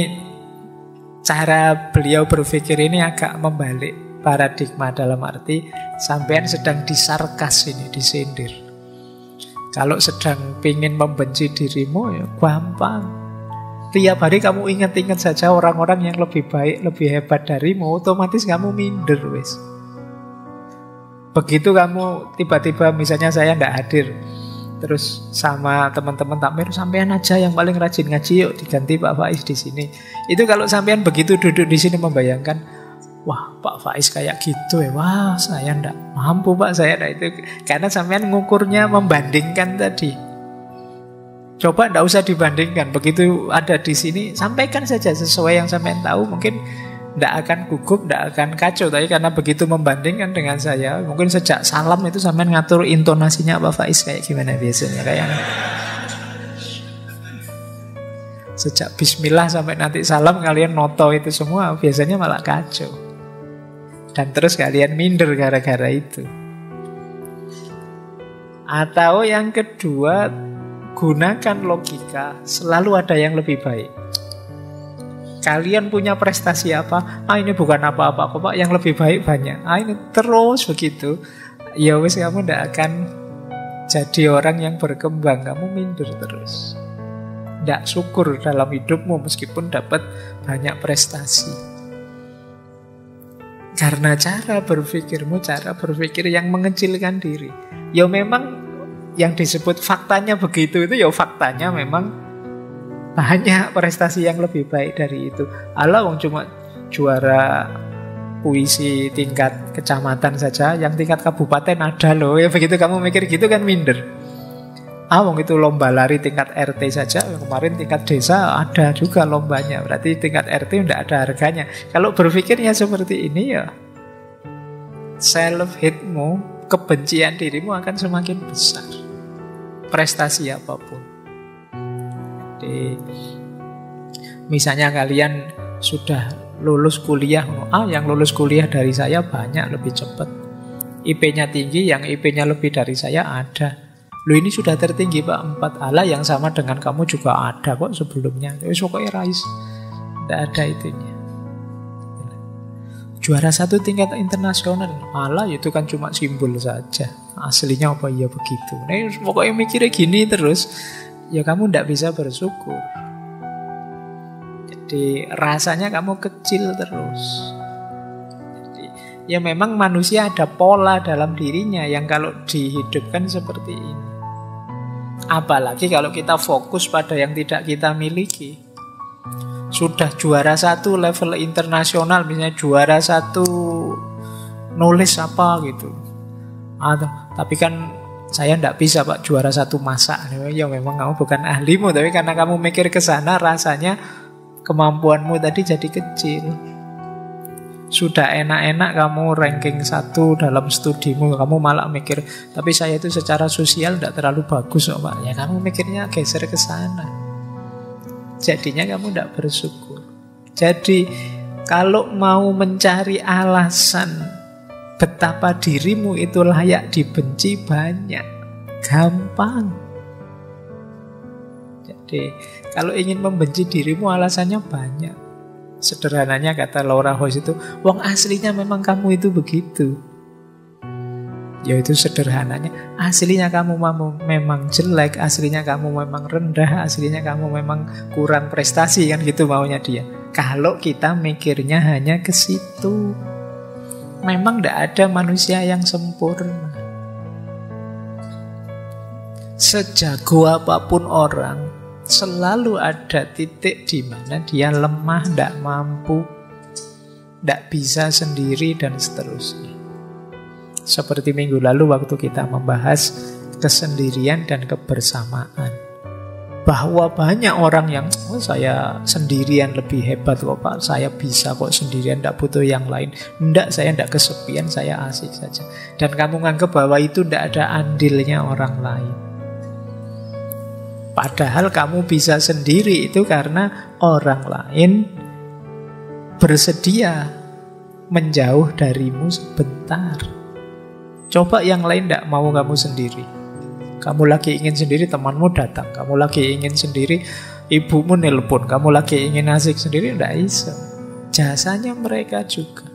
cara beliau berpikir ini agak membalik paradigma, dalam arti sampean sedang disarkas ini, disindir. Kalau sedang ingin membenci dirimu, ya gampang. Tiap hari kamu ingat-ingat saja orang-orang yang lebih baik, lebih hebat darimu, otomatis kamu minder, wes. Begitu kamu tiba-tiba, misalnya saya tidak hadir, terus sama teman-teman takmir, sampean aja yang paling rajin ngaji, yuk diganti Pak Faiz di sini. Itu kalau sampean begitu duduk di sini membayangkan, wah Pak Faiz kayak gitu ya, wah saya ndak mampu Pak, saya ndak itu. Karena sampean ngukurnya membandingkan tadi. Coba ndak usah dibandingkan, begitu ada di sini sampaikan saja sesuai yang sampean tahu, mungkin ndak akan gugup, ndak akan kacau. Tapi karena begitu membandingkan dengan saya, mungkin sejak salam itu sampean ngatur intonasinya Pak Faiz kayak gimana biasanya, kayak sejak bismillah sampai nanti salam kalian noto itu semua, biasanya malah kacau. Dan terus kalian minder gara-gara itu. Atau yang kedua, gunakan logika. Selalu ada yang lebih baik. Kalian punya prestasi apa? Ini bukan apa-apa kok Pak, yang lebih baik banyak. Ini terus begitu. Ya wis, kamu tidak akan jadi orang yang berkembang. Kamu minder terus. Tidak syukur dalam hidupmu meskipun dapat banyak prestasi. Karena cara berpikirmu, cara berpikir yang mengecilkan diri. Ya memang yang disebut faktanya begitu itu, ya faktanya memang banyak prestasi yang lebih baik dari itu. Allah wong cuma juara puisi tingkat kecamatan saja, yang tingkat kabupaten ada loh. Ya begitu kamu mikir gitu kan minder. Wong itu lomba lari tingkat RT saja, kemarin tingkat desa ada juga lombanya. Berarti tingkat RT tidak ada harganya. Kalau berpikirnya seperti ini, ya self-hate-mu, kebencian dirimu akan semakin besar. Prestasi apapun. Jadi, misalnya kalian sudah lulus kuliah, yang lulus kuliah dari saya banyak, lebih cepat. IP-nya tinggi, yang IP-nya lebih dari saya ada. Loh, ini sudah tertinggi Pak, 4. Ala yang sama dengan kamu juga ada kok sebelumnya. Tapi pokoknya rais, tidak ada itunya. Juara 1 tingkat internasional, ala itu kan cuma simbol saja. Aslinya apa iya begitu. Nah, pokoknya mikirnya gini terus, ya kamu tidak bisa bersyukur. Jadi rasanya kamu kecil terus. Jadi, ya memang manusia ada pola dalam dirinya yang kalau dihidupkan seperti ini. Apalagi kalau kita fokus pada yang tidak kita miliki. Sudah juara 1 level internasional, misalnya juara 1 nulis apa gitu. Tapi kan saya tidak bisa Pak juara 1 masak. Ya memang kamu bukan ahlimu, tapi karena kamu mikir ke sana, rasanya kemampuanmu tadi jadi kecil. Sudah enak-enak kamu ranking 1 dalam studimu, kamu malah mikir, tapi saya itu secara sosial tidak terlalu bagus kok Pak. Ya kamu mikirnya geser ke sana. Jadinya kamu tidak bersyukur. Jadi kalau mau mencari alasan betapa dirimu itu layak dibenci, banyak, gampang. Jadi kalau ingin membenci dirimu alasannya banyak. Sederhananya kata Laura House itu, wong aslinya memang kamu itu begitu. Yaitu sederhananya, aslinya kamu memang jelek, aslinya kamu memang rendah, aslinya kamu memang kurang prestasi, kan gitu maunya dia. Kalau kita mikirnya hanya ke situ, memang tidak ada manusia yang sempurna. Sejago apapun orang, selalu ada titik di mana dia lemah, tidak mampu, tidak bisa sendiri, dan seterusnya. Seperti minggu lalu waktu kita membahas kesendirian dan kebersamaan. Bahwa banyak orang yang, saya sendirian lebih hebat kok Pak, saya bisa kok sendirian, tidak butuh yang lain. Tidak, saya tidak kesepian, saya asik saja. Dan kamu nganggap bahwa itu tidak ada andilnya orang lain. Padahal kamu bisa sendiri itu karena orang lain bersedia menjauh darimu sebentar. Coba yang lain tidak mau kamu sendiri. Kamu lagi ingin sendiri, temanmu datang. Kamu lagi ingin sendiri, ibumu nelpon. Kamu lagi ingin asik sendiri, tidak bisa. Jasanya mereka juga.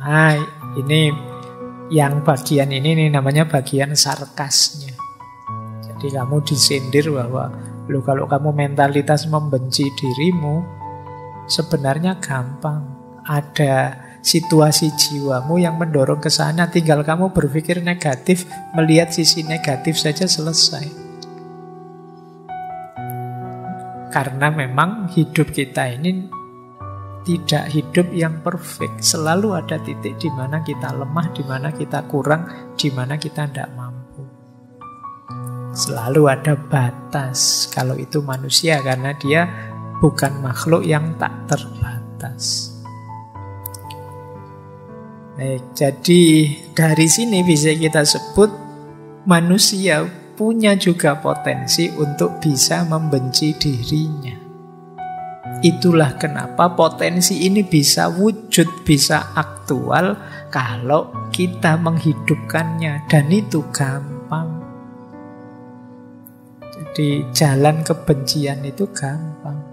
Nah, ini yang bagian ini namanya bagian sarkasnya. Jadi kamu disindir bahwa kalau kamu mentalitas membenci dirimu, sebenarnya gampang. Ada situasi jiwamu yang mendorong ke sana, tinggal kamu berpikir negatif, melihat sisi negatif saja, selesai. Karena memang hidup kita ini tidak hidup yang perfect. Selalu ada titik di mana kita lemah, di mana kita kurang, di mana kita tidak mampu. Selalu ada batas. Kalau itu manusia, karena dia bukan makhluk yang tak terbatas. Baik, jadi dari sini bisa kita sebut manusia punya juga potensi untuk bisa membenci dirinya. Itulah kenapa potensi ini bisa wujud, bisa aktual kalau kita menghidupkannya, dan itu gampang. Jadi jalan kebencian itu gampang.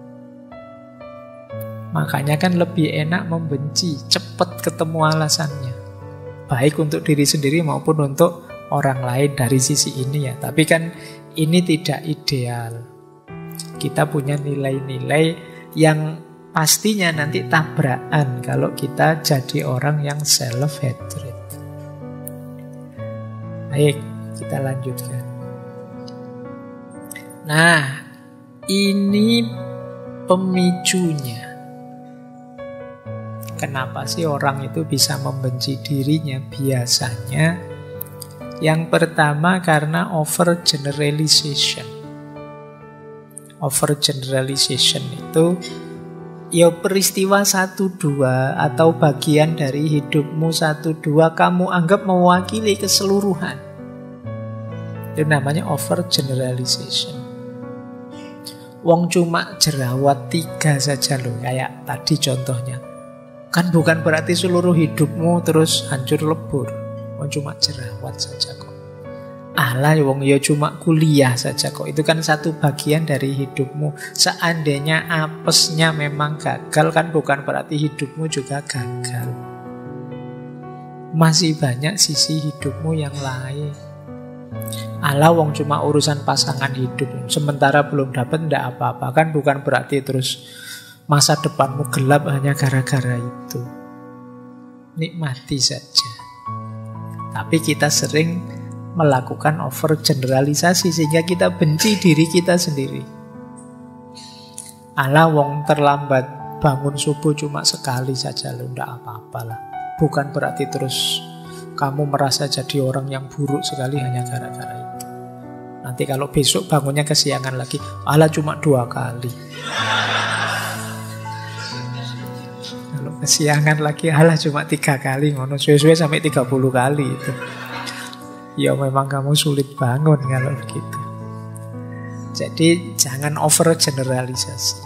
Makanya kan lebih enak membenci, cepat ketemu alasannya. Baik untuk diri sendiri maupun untuk orang lain dari sisi ini ya. Tapi kan ini tidak ideal. Kita punya nilai-nilai yang pastinya nanti tabrakan kalau kita jadi orang yang self-hatred. Baik, kita lanjutkan. Nah, ini pemicunya. Kenapa sih orang itu bisa membenci dirinya? Biasanya yang pertama karena overgeneralization. Overgeneralization itu ya peristiwa 1-2 atau bagian dari hidupmu 1-2 kamu anggap mewakili keseluruhan. Itu namanya overgeneralization. Wong cuma jerawat 3 saja loh, kayak tadi contohnya. Kan bukan berarti seluruh hidupmu terus hancur lebur. Wong cuma jerawat saja kok. Alah wong ya cuma kuliah saja kok. Itu kan satu bagian dari hidupmu. Seandainya apesnya memang gagal, kan bukan berarti hidupmu juga gagal. Masih banyak sisi hidupmu yang lain. Alah wong cuma urusan pasangan hidup, sementara belum dapat ndak apa-apa. Kan bukan berarti terus masa depanmu gelap hanya gara-gara itu. Nikmati saja. Tapi kita sering melakukan overgeneralisasi sehingga kita benci diri kita sendiri. Alah wong terlambat bangun subuh cuma sekali saja loh, ndak apa-apalah. Bukan berarti terus kamu merasa jadi orang yang buruk sekali hanya gara-gara itu. Nanti kalau besok bangunnya kesiangan lagi, alah cuma 2 kali. Kesiangan lagi, alah cuma 3 kali, ngono suwe-suwe sampai 30 kali itu. Ya memang kamu sulit bangun kalau begitu. Jadi jangan overgeneralisasi.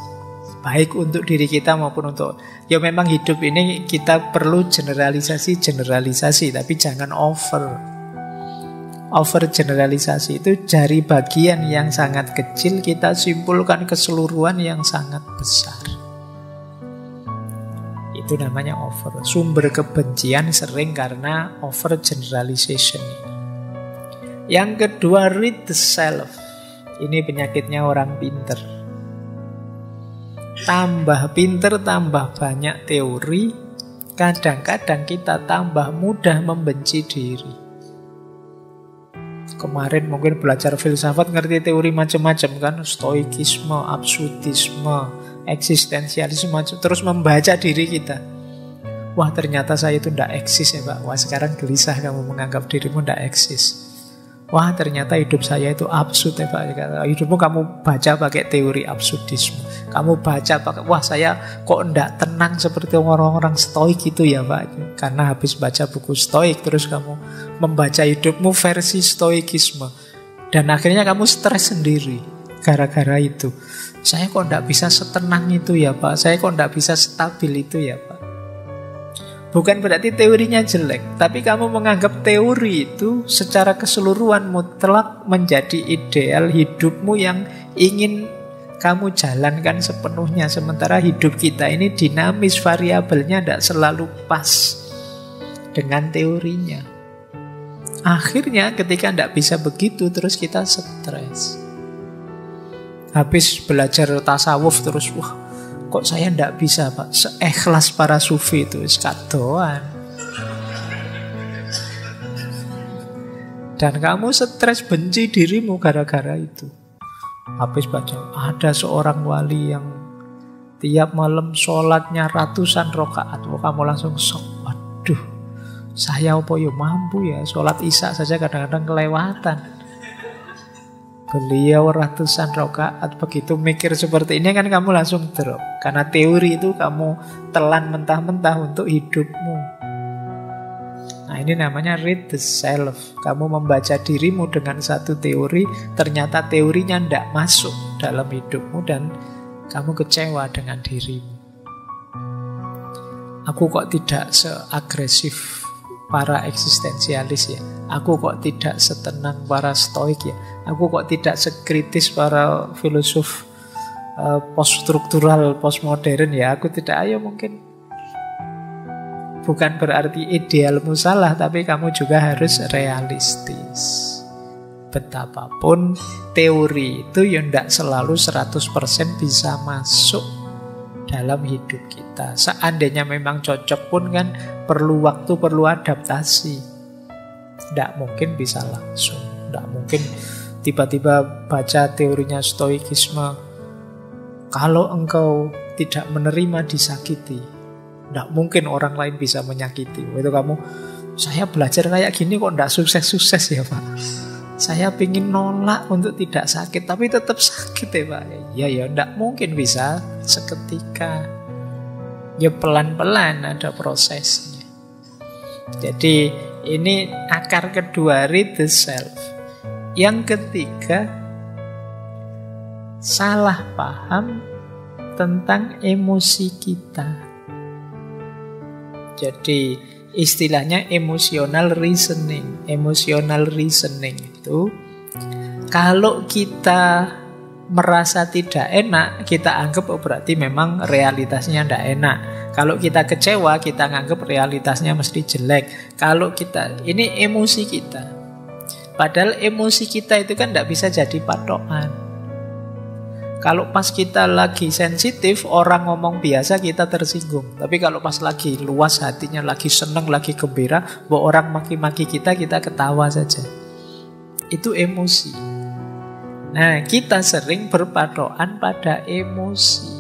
Baik untuk diri kita maupun untuk, ya memang hidup ini kita perlu generalisasi, tapi jangan over. Overgeneralisasi itu dari bagian yang sangat kecil kita simpulkan keseluruhan yang sangat besar. Itu namanya over. Sumber kebencian sering karena overgeneralization. Yang kedua, read the self. Ini penyakitnya orang pinter. Tambah pinter, tambah banyak teori, kadang-kadang kita tambah mudah membenci diri. kemarin mungkin belajar filsafat ngerti teori macam-macam kan, stoikisme, absurdisme, eksistensialisme, terus membaca diri kita. Wah ternyata saya itu tidak eksis ya Pak. Wah sekarang gelisah kamu menganggap dirimu tidak eksis. Wah ternyata hidup saya itu absurd ya Pak. Hidupmu kamu baca pakai teori absurdisme. Kamu baca pakai, wah saya kok tidak tenang seperti orang-orang stoik itu ya Pak. Karena habis baca buku stoik, terus kamu membaca hidupmu versi stoikisme. Dan akhirnya kamu stres sendiri gara-gara itu. Saya kok tidak bisa setenang itu ya Pak. Saya kok tidak bisa stabil itu ya Pak. Bukan berarti teorinya jelek, tapi kamu menganggap teori itu secara keseluruhan mutlak menjadi ideal hidupmu yang ingin kamu jalankan sepenuhnya. Sementara hidup kita ini dinamis, variabelnya tidak selalu pas dengan teorinya. Akhirnya ketika tidak bisa begitu, terus kita stres. Habis belajar tasawuf terus, wah kok saya tidak bisa Pak, seikhlas para sufi itu, skadoan. Dan kamu stres, benci dirimu gara-gara itu. Habis baca, ada seorang wali yang tiap malam sholatnya ratusan rakaat. Kamu langsung shock, waduh, saya apa ya mampu ya, sholat isya saja kadang-kadang kelewatan. Beliau ratusan rakaat, begitu mikir seperti ini kan kamu langsung drop. Karena teori itu kamu telan mentah-mentah untuk hidupmu. Nah ini namanya read the self. Kamu membaca dirimu dengan satu teori, ternyata teorinya tidak masuk dalam hidupmu dan kamu kecewa dengan dirimu. Aku kok tidak seagresif para eksistensialis ya. Aku kok tidak setenang para stoik ya. Aku kok tidak sekritis para filosof poststruktural, postmodern ya. Aku tidak, ayo mungkin bukan berarti idealmu salah, tapi kamu juga harus realistis. Betapapun teori itu ya tidak selalu 100% bisa masuk dalam hidup kita. Seandainya memang cocok pun kan perlu waktu, perlu adaptasi. Tidak mungkin bisa langsung. Tidak mungkin tiba-tiba baca teorinya stoikisme, kalau engkau tidak menerima disakiti, tidak mungkin orang lain bisa menyakiti. Itu kamu, saya belajar kayak gini kok tidak sukses-sukses ya Pak. Saya pingin nolak untuk tidak sakit, tapi tetap sakit ya Pak. Ya tidak mungkin bisa seketika. Ya pelan-pelan ada prosesnya. Jadi ini akar kedua, read the self. Yang ketiga, salah paham tentang emosi kita. Jadi istilahnya emotional reasoning. Emotional reasoning itu kalau kita merasa tidak enak, kita anggap berarti memang realitasnya tidak enak. Kalau kita kecewa, kita anggap realitasnya mesti jelek. Kalau kita, ini emosi kita. Padahal emosi kita itu kan tidak bisa jadi patokan. Kalau pas kita lagi sensitif, orang ngomong biasa kita tersinggung. Tapi kalau pas lagi luas hatinya, lagi seneng, lagi gembira, bahwa orang maki-maki kita ketawa saja. Itu emosi. Nah, kita sering berpatokan pada emosi.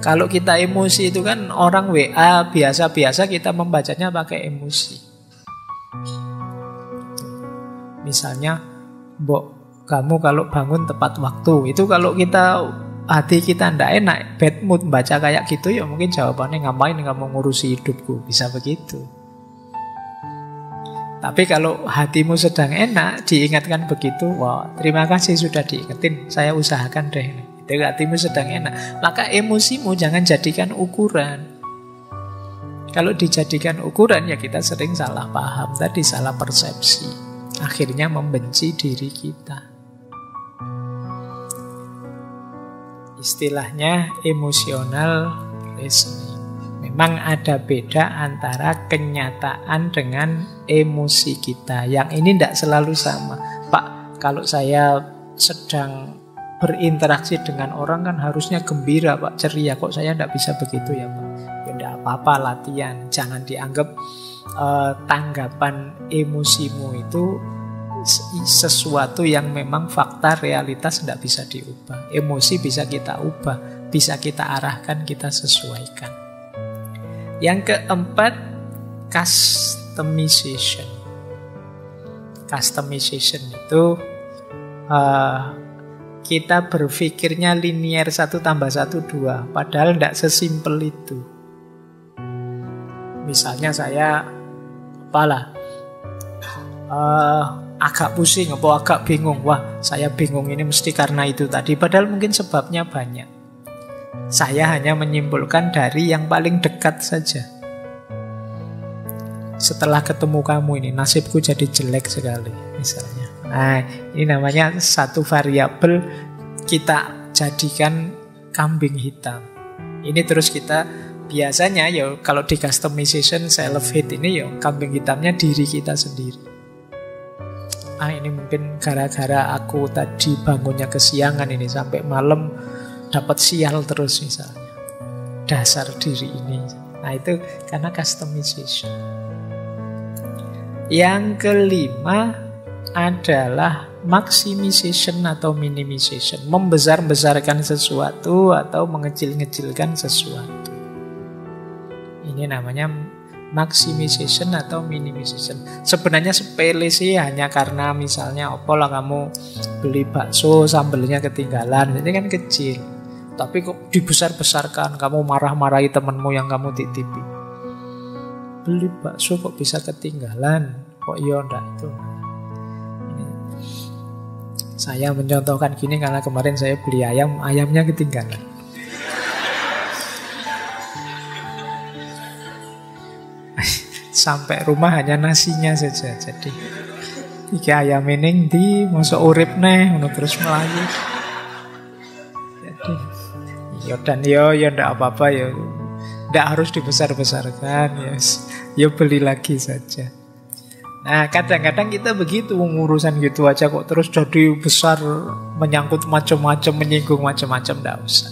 Kalau kita emosi itu kan orang WA biasa-biasa kita membacanya pakai emosi. Misalnya, Mbok, kamu kalau bangun tepat waktu. Itu kalau kita hati kita ndak enak, bad mood, baca kayak gitu ya mungkin jawabannya ngapain kamu ngurusi hidupku. Bisa begitu. Tapi kalau hatimu sedang enak, diingatkan begitu, wah terima kasih sudah diingetin, saya usahakan deh. Itu hatimu sedang enak. Maka emosimu jangan jadikan ukuran. Kalau dijadikan ukuran ya kita sering salah paham, tadi salah persepsi. Akhirnya membenci diri kita. Istilahnya emotional reasoning. Memang ada beda antara kenyataan dengan emosi kita. Yang ini tidak selalu sama. Pak, kalau saya sedang berinteraksi dengan orang kan harusnya gembira Pak, ceria. Kok saya tidak bisa begitu ya Pak? Ya tidak apa-apa, latihan. Jangan dianggap tanggapan emosimu itu sesuatu yang memang fakta realitas tidak bisa diubah. Emosi bisa kita ubah, bisa kita arahkan, kita sesuaikan. Yang keempat, customization. Customization itu kita berpikirnya linear 1 tambah 1 2, padahal tidak sesimpel itu. Misalnya saya agak pusing atau agak bingung, wah saya bingung ini mesti karena itu tadi, padahal mungkin sebabnya banyak. Saya hanya menyimpulkan dari yang paling dekat saja. Setelah ketemu kamu ini nasibku jadi jelek sekali misalnya. Nah, ini namanya satu variabel kita jadikan kambing hitam. Ini terus kita biasanya ya kalau di customization self-hate ini ya kambing hitamnya diri kita sendiri. Ini mungkin gara-gara aku tadi bangunnya kesiangan ini sampai malam dapat sial terus misalnya. Dasar diri ini. Nah itu karena customization. Yang kelima adalah maximization atau minimization. Membesar-besarkan sesuatu atau mengecil-ngecilkan sesuatu. Ini namanya maximization atau minimization. Sebenarnya sepele sih, hanya karena misalnya opolah kamu beli bakso sambelnya ketinggalan, ini kan kecil. Tapi kok dibesar-besarkan, kamu marah-marahi temanmu yang kamu titipi. Beli bakso kok bisa ketinggalan? Kok iya ndak itu? Ini. Saya mencontohkan gini karena kemarin saya beli ayam, ayamnya ketinggalan. Sampai rumah hanya nasinya saja. Jadi iki ayam ini di masuk urip neh terus melayu. Jadi ya ndak apa-apa ya. Ndak harus dibesar-besarkan ya. Ya beli lagi saja. Nah, kadang-kadang kita begitu urusan gitu aja kok terus jadi besar, menyangkut macam-macam, menyinggung macam-macam, ndak usah.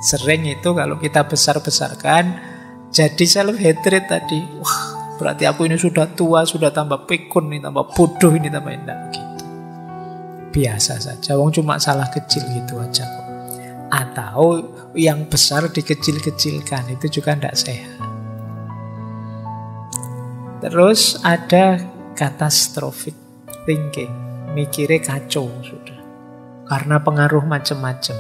Sering itu kalau kita besar-besarkan jadi self-hatred tadi. Wah, berarti aku ini sudah tua, sudah tambah pikun, ini tambah bodoh, ini tambah enggak gitu. Biasa saja, wong cuma salah kecil gitu aja kok. Atau yang besar dikecil-kecilkan, itu juga enggak sehat. Terus ada catastrophic thinking, mikirnya kacau sudah. Karena pengaruh macam-macam.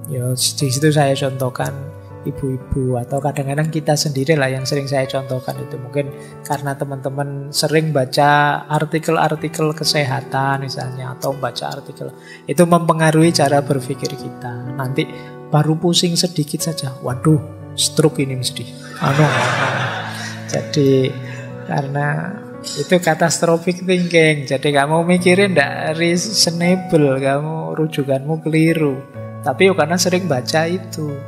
Ya, di situ saya contohkan ibu-ibu atau kadang-kadang kita sendiri lah yang sering saya contohkan itu. Mungkin karena teman-teman sering baca artikel-artikel kesehatan misalnya atau baca artikel, itu mempengaruhi cara berpikir kita. Nanti baru pusing sedikit saja, waduh stroke ini mesti. Jadi karena itu catastrophic thinking. Jadi kamu mikirin tidak reasonable, kamu rujukanmu keliru. Tapi karena sering baca itu.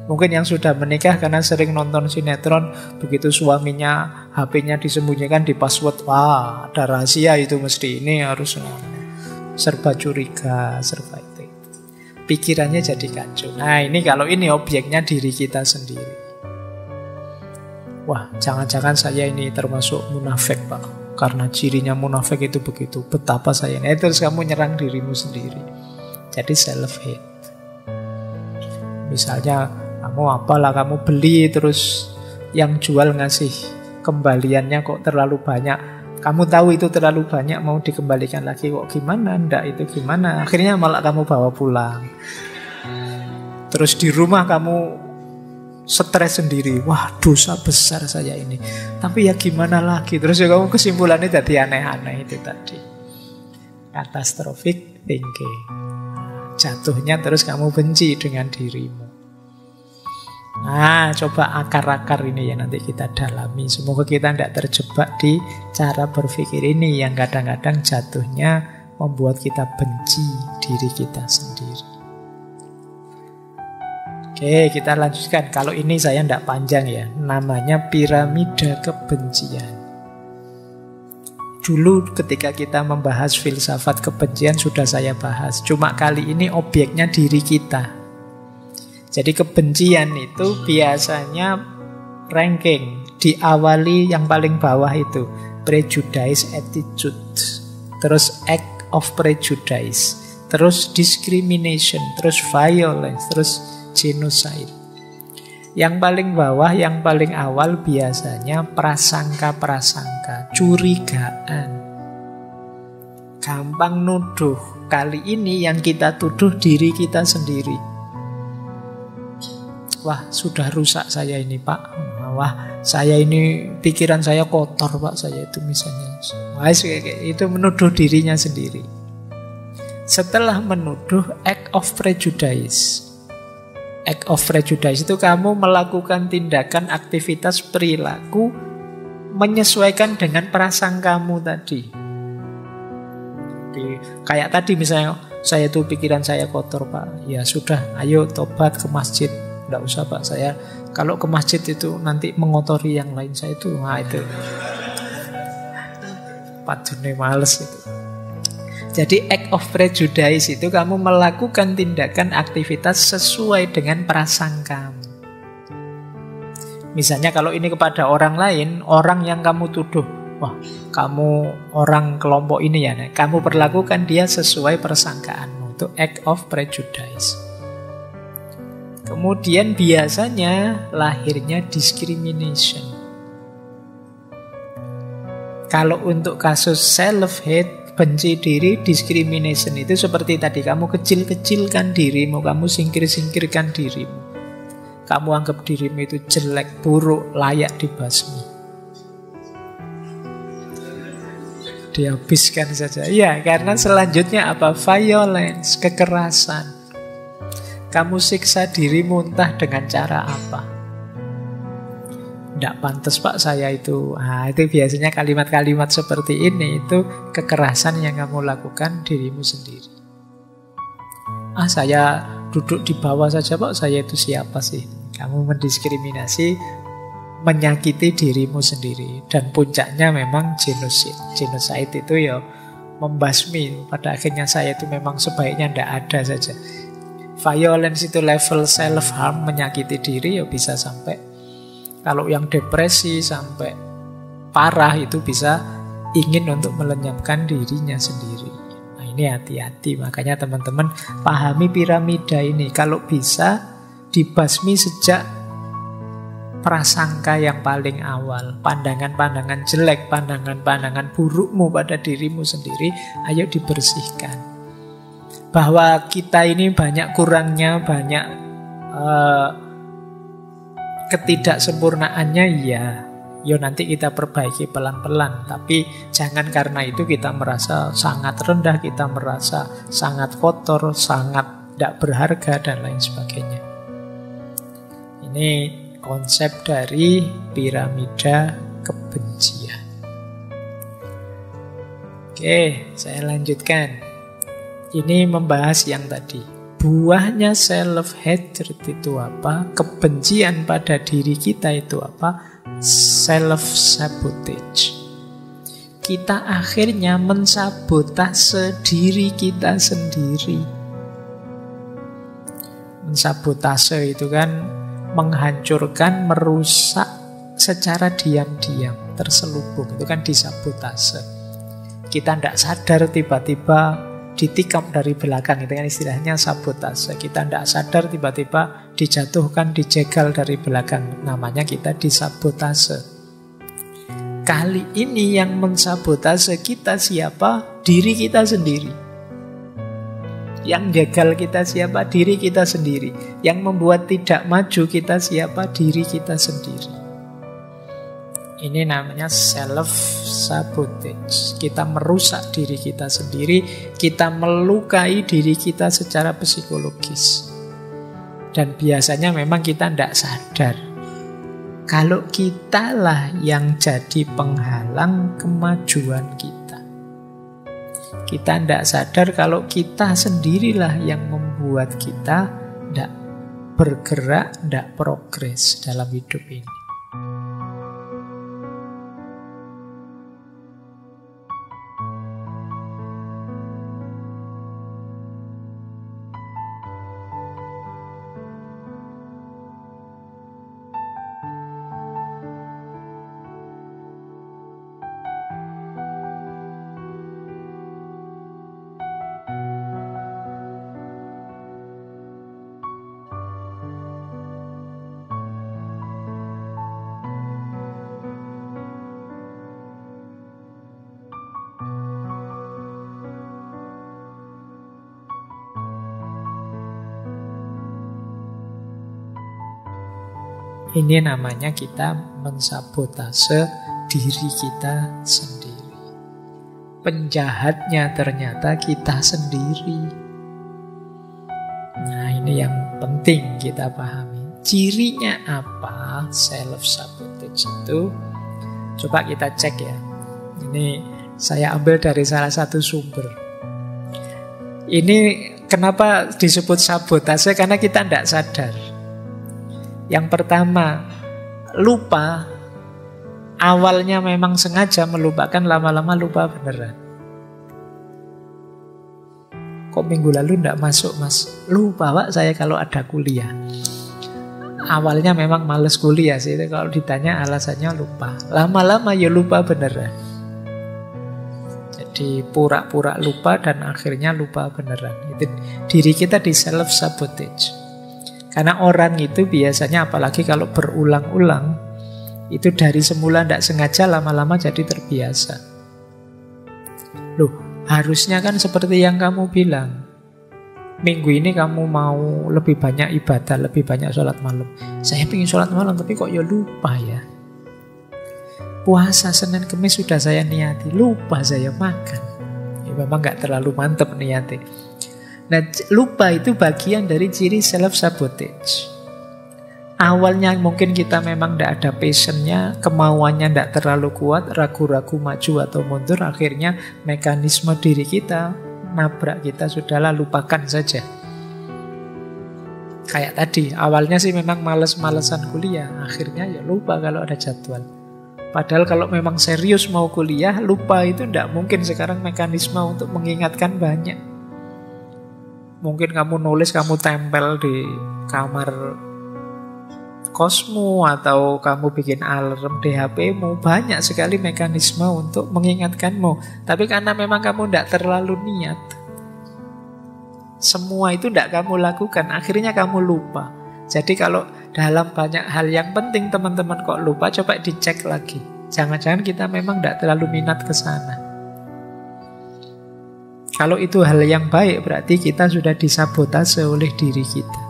Mungkin yang sudah menikah karena sering nonton sinetron, begitu suaminya HP-nya disembunyikan di password, wah ada rahasia itu mesti, ini harus serba curiga, serba itu. Pikirannya jadi kacau. Nah ini kalau ini objeknya diri kita sendiri. Wah jangan-jangan saya ini termasuk munafik Pak, karena cirinya munafik itu begitu, betapa saya ini. Terus kamu nyerang dirimu sendiri. Jadi self-hate. Misalnya kamu beli terus yang jual ngasih kembaliannya kok terlalu banyak. Kamu tahu itu terlalu banyak, mau dikembalikan lagi kok gimana? Ndak itu gimana? Akhirnya malah kamu bawa pulang. Terus di rumah kamu stres sendiri. Wah dosa besar saya ini. Tapi ya gimana lagi? Terus ya kamu kesimpulannya jadi aneh-aneh itu tadi. Catastrophic thinking. Jatuhnya terus kamu benci dengan dirimu. Nah, coba akar-akar ini ya nanti kita dalami. Semoga kita tidak terjebak di cara berpikir ini yang kadang-kadang jatuhnya membuat kita benci diri kita sendiri. Oke, kita lanjutkan. Kalau ini saya tidak panjang ya. Namanya piramida kebencian. Dulu ketika kita membahas filsafat kebencian sudah saya bahas. Cuma kali ini objeknya diri kita. Jadi kebencian itu biasanya ranking. Diawali yang paling bawah itu prejudice attitude, terus act of prejudice, terus discrimination, terus violence, terus genocide. Yang paling bawah, yang paling awal biasanya prasangka-prasangka, curigaan. Gampang nuduh. Kali ini yang kita tuduh diri kita sendiri. Wah, sudah rusak saya ini, Pak. Wah, saya ini pikiran saya kotor, Pak. Saya itu misalnya. Wah, itu menuduh dirinya sendiri. Setelah menuduh, act of prejudice. Act of prejudice itu kamu melakukan tindakan, aktivitas, perilaku menyesuaikan dengan prasangkamu tadi. Kayak tadi misalnya, saya itu pikiran saya kotor, Pak. Ya sudah, ayo tobat ke masjid. Nggak usah, Pak, saya kalau ke masjid itu nanti mengotori yang lain, saya itu, nah itu padune males itu. Jadi act of prejudice itu kamu melakukan tindakan, aktivitas sesuai dengan prasangkamu. Misalnya kalau ini kepada orang lain, orang yang kamu tuduh, wah kamu orang kelompok ini ya, kamu perlakukan dia sesuai persangkaanmu. Itu act of prejudice. Kemudian biasanya lahirnya discrimination. Kalau untuk kasus self-hate, benci diri, discrimination itu seperti tadi, kamu kecil-kecilkan dirimu, kamu singkir-singkirkan dirimu. Kamu anggap dirimu itu jelek, buruk, layak dibasmi. Dihabiskan saja. Ya, karena selanjutnya apa? Violence, kekerasan. Kamu siksa dirimu entah dengan cara apa. Tidak pantas, Pak, saya itu. Nah, itu biasanya kalimat-kalimat seperti ini, itu kekerasan yang kamu lakukan dirimu sendiri. Saya duduk di bawah saja, Pak, saya itu siapa sih? Kamu mendiskriminasi, menyakiti dirimu sendiri. Dan puncaknya memang genocide. Genocide itu ya membasmi. Pada akhirnya saya itu memang sebaiknya tidak ada saja. Violence itu level self-harm, menyakiti diri, ya bisa sampai, kalau yang depresi sampai parah itu bisa ingin untuk melenyapkan dirinya sendiri. Nah ini hati-hati, makanya teman-teman pahami piramida ini. Kalau bisa dibasmi sejak prasangka yang paling awal. Pandangan-pandangan jelek, pandangan-pandangan burukmu pada dirimu sendiri, ayo dibersihkan. Bahwa kita ini banyak kurangnya, banyak ketidaksempurnaannya, ya nanti kita perbaiki pelan-pelan. Tapi jangan karena itu kita merasa sangat rendah, kita merasa sangat kotor, sangat tidak berharga, dan lain sebagainya. Ini konsep dari piramida kebencian. Oke, saya lanjutkan. Ini membahas yang tadi. Buahnya self-hatred itu apa? Kebencian pada diri kita itu apa? Self-sabotage. Kita akhirnya mensabotase diri kita sendiri. Mensabotase itu kan menghancurkan, merusak secara diam-diam, terselubung. Itu kan disabotase. Kita tidak sadar tiba-tiba ditikam dari belakang, itu kan istilahnya sabotase. Kita tidak sadar tiba-tiba dijatuhkan, dijegal dari belakang, namanya kita disabotase. Kali ini yang mensabotase kita siapa? Diri kita sendiri. Yang jegal kita siapa? Diri kita sendiri. Yang membuat tidak maju kita siapa? Diri kita sendiri. Ini namanya self-sabotage. Kita merusak diri kita sendiri, kita melukai diri kita secara psikologis. Dan biasanya memang kita tidak sadar. Kalau kitalah yang jadi penghalang kemajuan kita. Kita tidak sadar kalau kita sendirilah yang membuat kita tidak bergerak, tidak progres dalam hidup ini. Ini namanya kita mensabotase diri kita sendiri. Penjahatnya ternyata kita sendiri. Nah, ini yang penting kita pahami. Cirinya apa self-sabotage itu? Coba kita cek ya. Ini saya ambil dari salah satu sumber. Ini kenapa disebut sabotase? Karena kita tidak sadar. Yang pertama, lupa. Awalnya memang sengaja melupakan, lama-lama lupa beneran. Kok minggu lalu tidak masuk, Mas? Lupa, Pak, saya kalau ada kuliah. Awalnya memang males kuliah sih. Kalau ditanya alasannya lupa. Lama-lama ya lupa beneran. Jadi pura-pura lupa dan akhirnya lupa beneran. Itu diri kita di self-sabotage. Karena orang itu biasanya apalagi kalau berulang-ulang, itu dari semula tidak sengaja lama-lama jadi terbiasa. Loh, harusnya kan seperti yang kamu bilang. Minggu ini kamu mau lebih banyak ibadah, lebih banyak sholat malam. Saya ingin sholat malam tapi kok ya lupa ya. Puasa Senin Kemis sudah saya niati, lupa saya makan. Ya, memang gak terlalu mantep niati. Nah, lupa itu bagian dari ciri self-sabotage. Awalnya mungkin kita memang tidak ada passionnya, kemauannya tidak terlalu kuat, ragu-ragu maju atau mundur, akhirnya mekanisme diri kita nabrak kita, sudahlah lupakan saja. Kayak tadi, awalnya sih memang males-malesan kuliah, akhirnya ya lupa kalau ada jadwal. Padahal kalau memang serius mau kuliah, lupa itu tidak mungkin sekarang mekanisme untuk mengingatkan banyak. Mungkin kamu nulis, kamu tempel di kamar kosmu atau kamu bikin alarm di HP-mu, banyak sekali mekanisme untuk mengingatkanmu. Tapi karena memang kamu tidak terlalu niat, semua itu tidak kamu lakukan, akhirnya kamu lupa. Jadi kalau dalam banyak hal yang penting teman-teman kok lupa, coba dicek lagi. Jangan-jangan kita memang tidak terlalu minat ke sana. Kalau itu hal yang baik, berarti kita sudah disabotase oleh diri kita.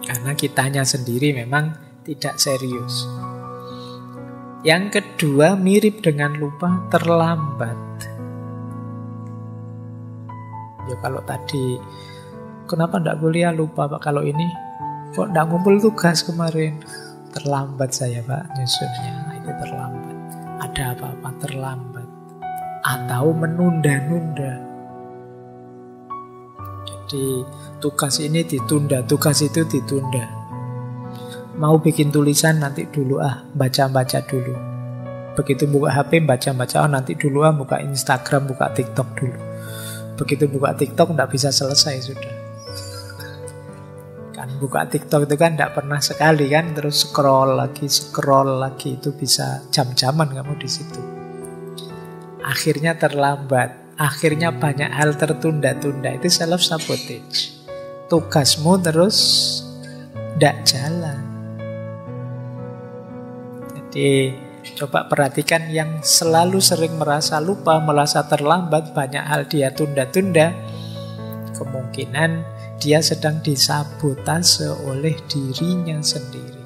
Karena kitanya sendiri memang tidak serius. Yang kedua, mirip dengan lupa, terlambat. Ya kalau tadi, kenapa tidak kuliah lupa Pak? Kalau ini, kok tidak ngumpul tugas kemarin? Terlambat saya Pak nyusunnya, itu terlambat. Ada apa-apa terlambat. Atau menunda-nunda. Jadi tugas ini ditunda, tugas itu ditunda. Mau bikin tulisan nanti dulu baca-baca dulu. Begitu buka HP baca-baca, nanti dulu buka Instagram, buka TikTok dulu. Begitu buka TikTok tidak bisa selesai sudah. Kan buka TikTok itu kan tidak pernah sekali kan, terus scroll lagi itu bisa jam-jaman kamu di situ. Akhirnya terlambat. Akhirnya banyak hal tertunda-tunda. Itu self-sabotage. Tugasmu terus tidak jalan. Jadi coba perhatikan yang selalu sering merasa lupa, merasa terlambat, banyak hal dia tunda-tunda. Kemungkinan dia sedang disabotase oleh dirinya sendiri.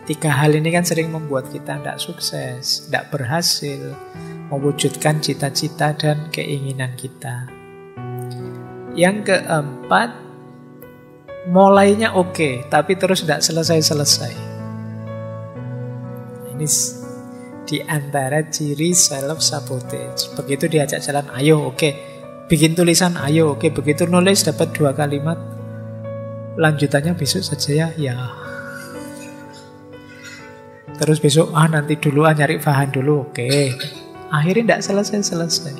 3 hal ini kan sering membuat kita tidak sukses, tidak berhasil mewujudkan cita-cita dan keinginan kita. Yang keempat, mulainya oke, tapi terus tidak selesai-selesai. Ini di antara ciri self-sabotage. Begitu diajak jalan, ayo oke. Bikin tulisan, ayo oke. Begitu nulis dapat 2 kalimat, lanjutannya besok saja ya. Terus besok, nanti dulu nyari bahan dulu, oke. Akhirnya tidak selesai-selesai.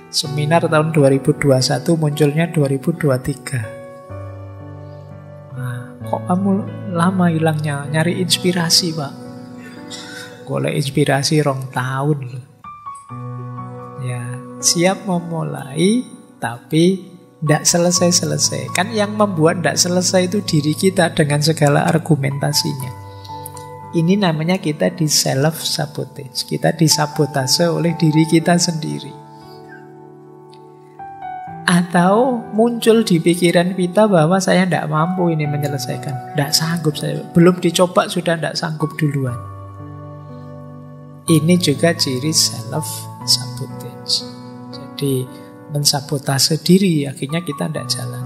Seminar tahun 2021 munculnya 2023. Nah, kok kamu lama hilangnya? Nyari inspirasi Pak. Golek inspirasi 2 tahun loh. Ya, siap memulai tapi tidak selesai-selesai. Kan yang membuat tidak selesai itu diri kita dengan segala argumentasinya. Ini namanya kita di self-sabotage. Kita disabotase oleh diri kita sendiri. Atau muncul di pikiran kita bahwa saya tidak mampu ini menyelesaikan. Tidak sanggup saya. Belum dicoba sudah tidak sanggup duluan. Ini juga ciri self-sabotage. Jadi mensabotase diri, akhirnya kita tidak jalan.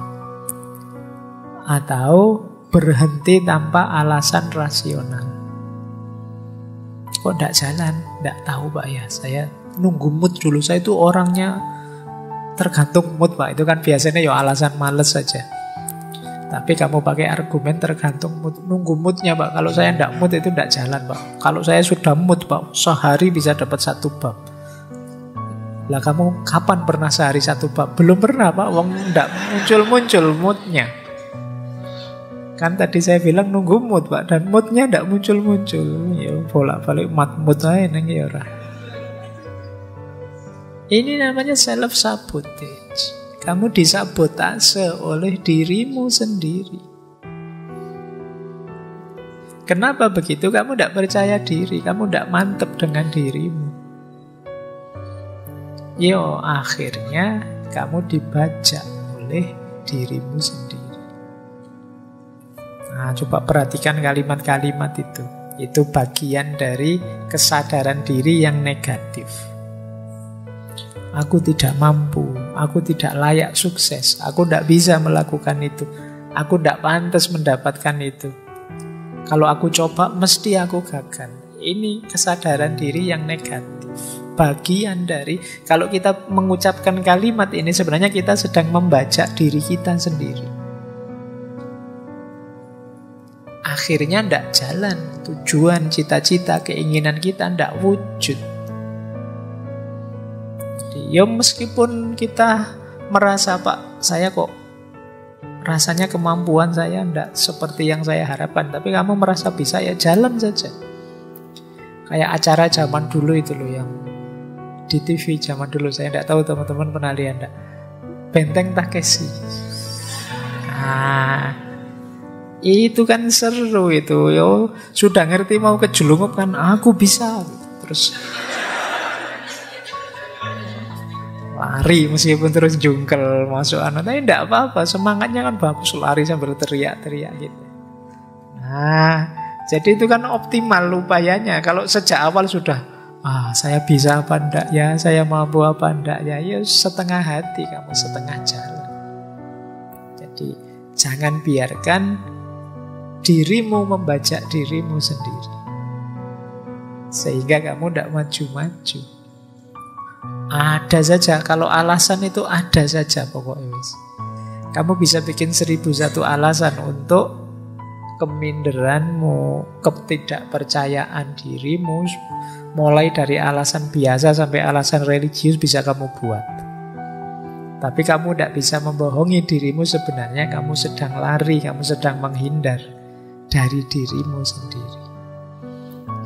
Atau berhenti tanpa alasan rasional. Kok tidak jalan? Tidak tahu Pak ya, saya nunggu mood dulu. Saya itu orangnya tergantung mood Pak. Itu kan biasanya ya alasan males saja. Tapi kamu pakai argumen tergantung mood. Nunggu moodnya Pak. Kalau saya tidak mood itu tidak jalan Pak. Kalau saya sudah mood Pak, sehari bisa dapat 1 bab. Lah kamu kapan pernah sehari 1 bab? Belum pernah Pak. Wong tidak muncul-muncul moodnya. Kan tadi saya bilang nunggu mood Pak. Dan moodnya tidak muncul-muncul. Ya bolak-balik mood aja neng ya ora. Ini namanya self-sabotage. Kamu disabotase oleh dirimu sendiri. Kenapa begitu? Kamu tidak percaya diri. Kamu tidak mantap dengan dirimu. Yo, akhirnya kamu dibajak oleh dirimu sendiri. Nah, coba perhatikan kalimat-kalimat itu. Itu bagian dari kesadaran diri yang negatif. Aku tidak mampu, aku tidak layak sukses, aku tidak bisa melakukan itu, aku tidak pantas mendapatkan itu. Kalau aku coba, mesti aku gagal. Ini kesadaran diri yang negatif. Bagian dari, kalau kita mengucapkan kalimat ini, sebenarnya kita sedang membajak diri kita sendiri. Akhirnya tidak jalan, tujuan, cita-cita, keinginan kita tidak wujud. Ya meskipun kita merasa Pak, saya kok rasanya kemampuan saya tidak seperti yang saya harapkan, tapi kamu merasa bisa, ya jalan saja. Kayak acara zaman dulu itu loh, yang di TV zaman dulu, saya tidak tahu teman-teman pernah lihat enggak? Benteng Takeshi. Nah, itu kan seru itu. Yo, sudah ngerti mau kejelungup kan, aku bisa. Terus lari meskipun terus jungkel masuk anak, tapi tidak apa-apa, semangatnya kan bagus, lari sambil teriak-teriak gitu. Nah, jadi itu kan optimal upayanya. Kalau sejak awal sudah, saya bisa apa enggak ya, saya mampu apa enggak ya, ya setengah hati kamu, setengah jalan. Jadi jangan biarkan dirimu membajak dirimu sendiri, sehingga kamu tidak maju-maju. Ada saja, kalau alasan itu ada saja pokoknya. Kamu bisa bikin 1001 alasan untuk keminderanmu, ketidakpercayaan dirimu. Mulai dari alasan biasa sampai alasan religius bisa kamu buat. Tapi kamu tidak bisa membohongi dirimu, sebenarnya kamu sedang lari, kamu sedang menghindar dari dirimu sendiri.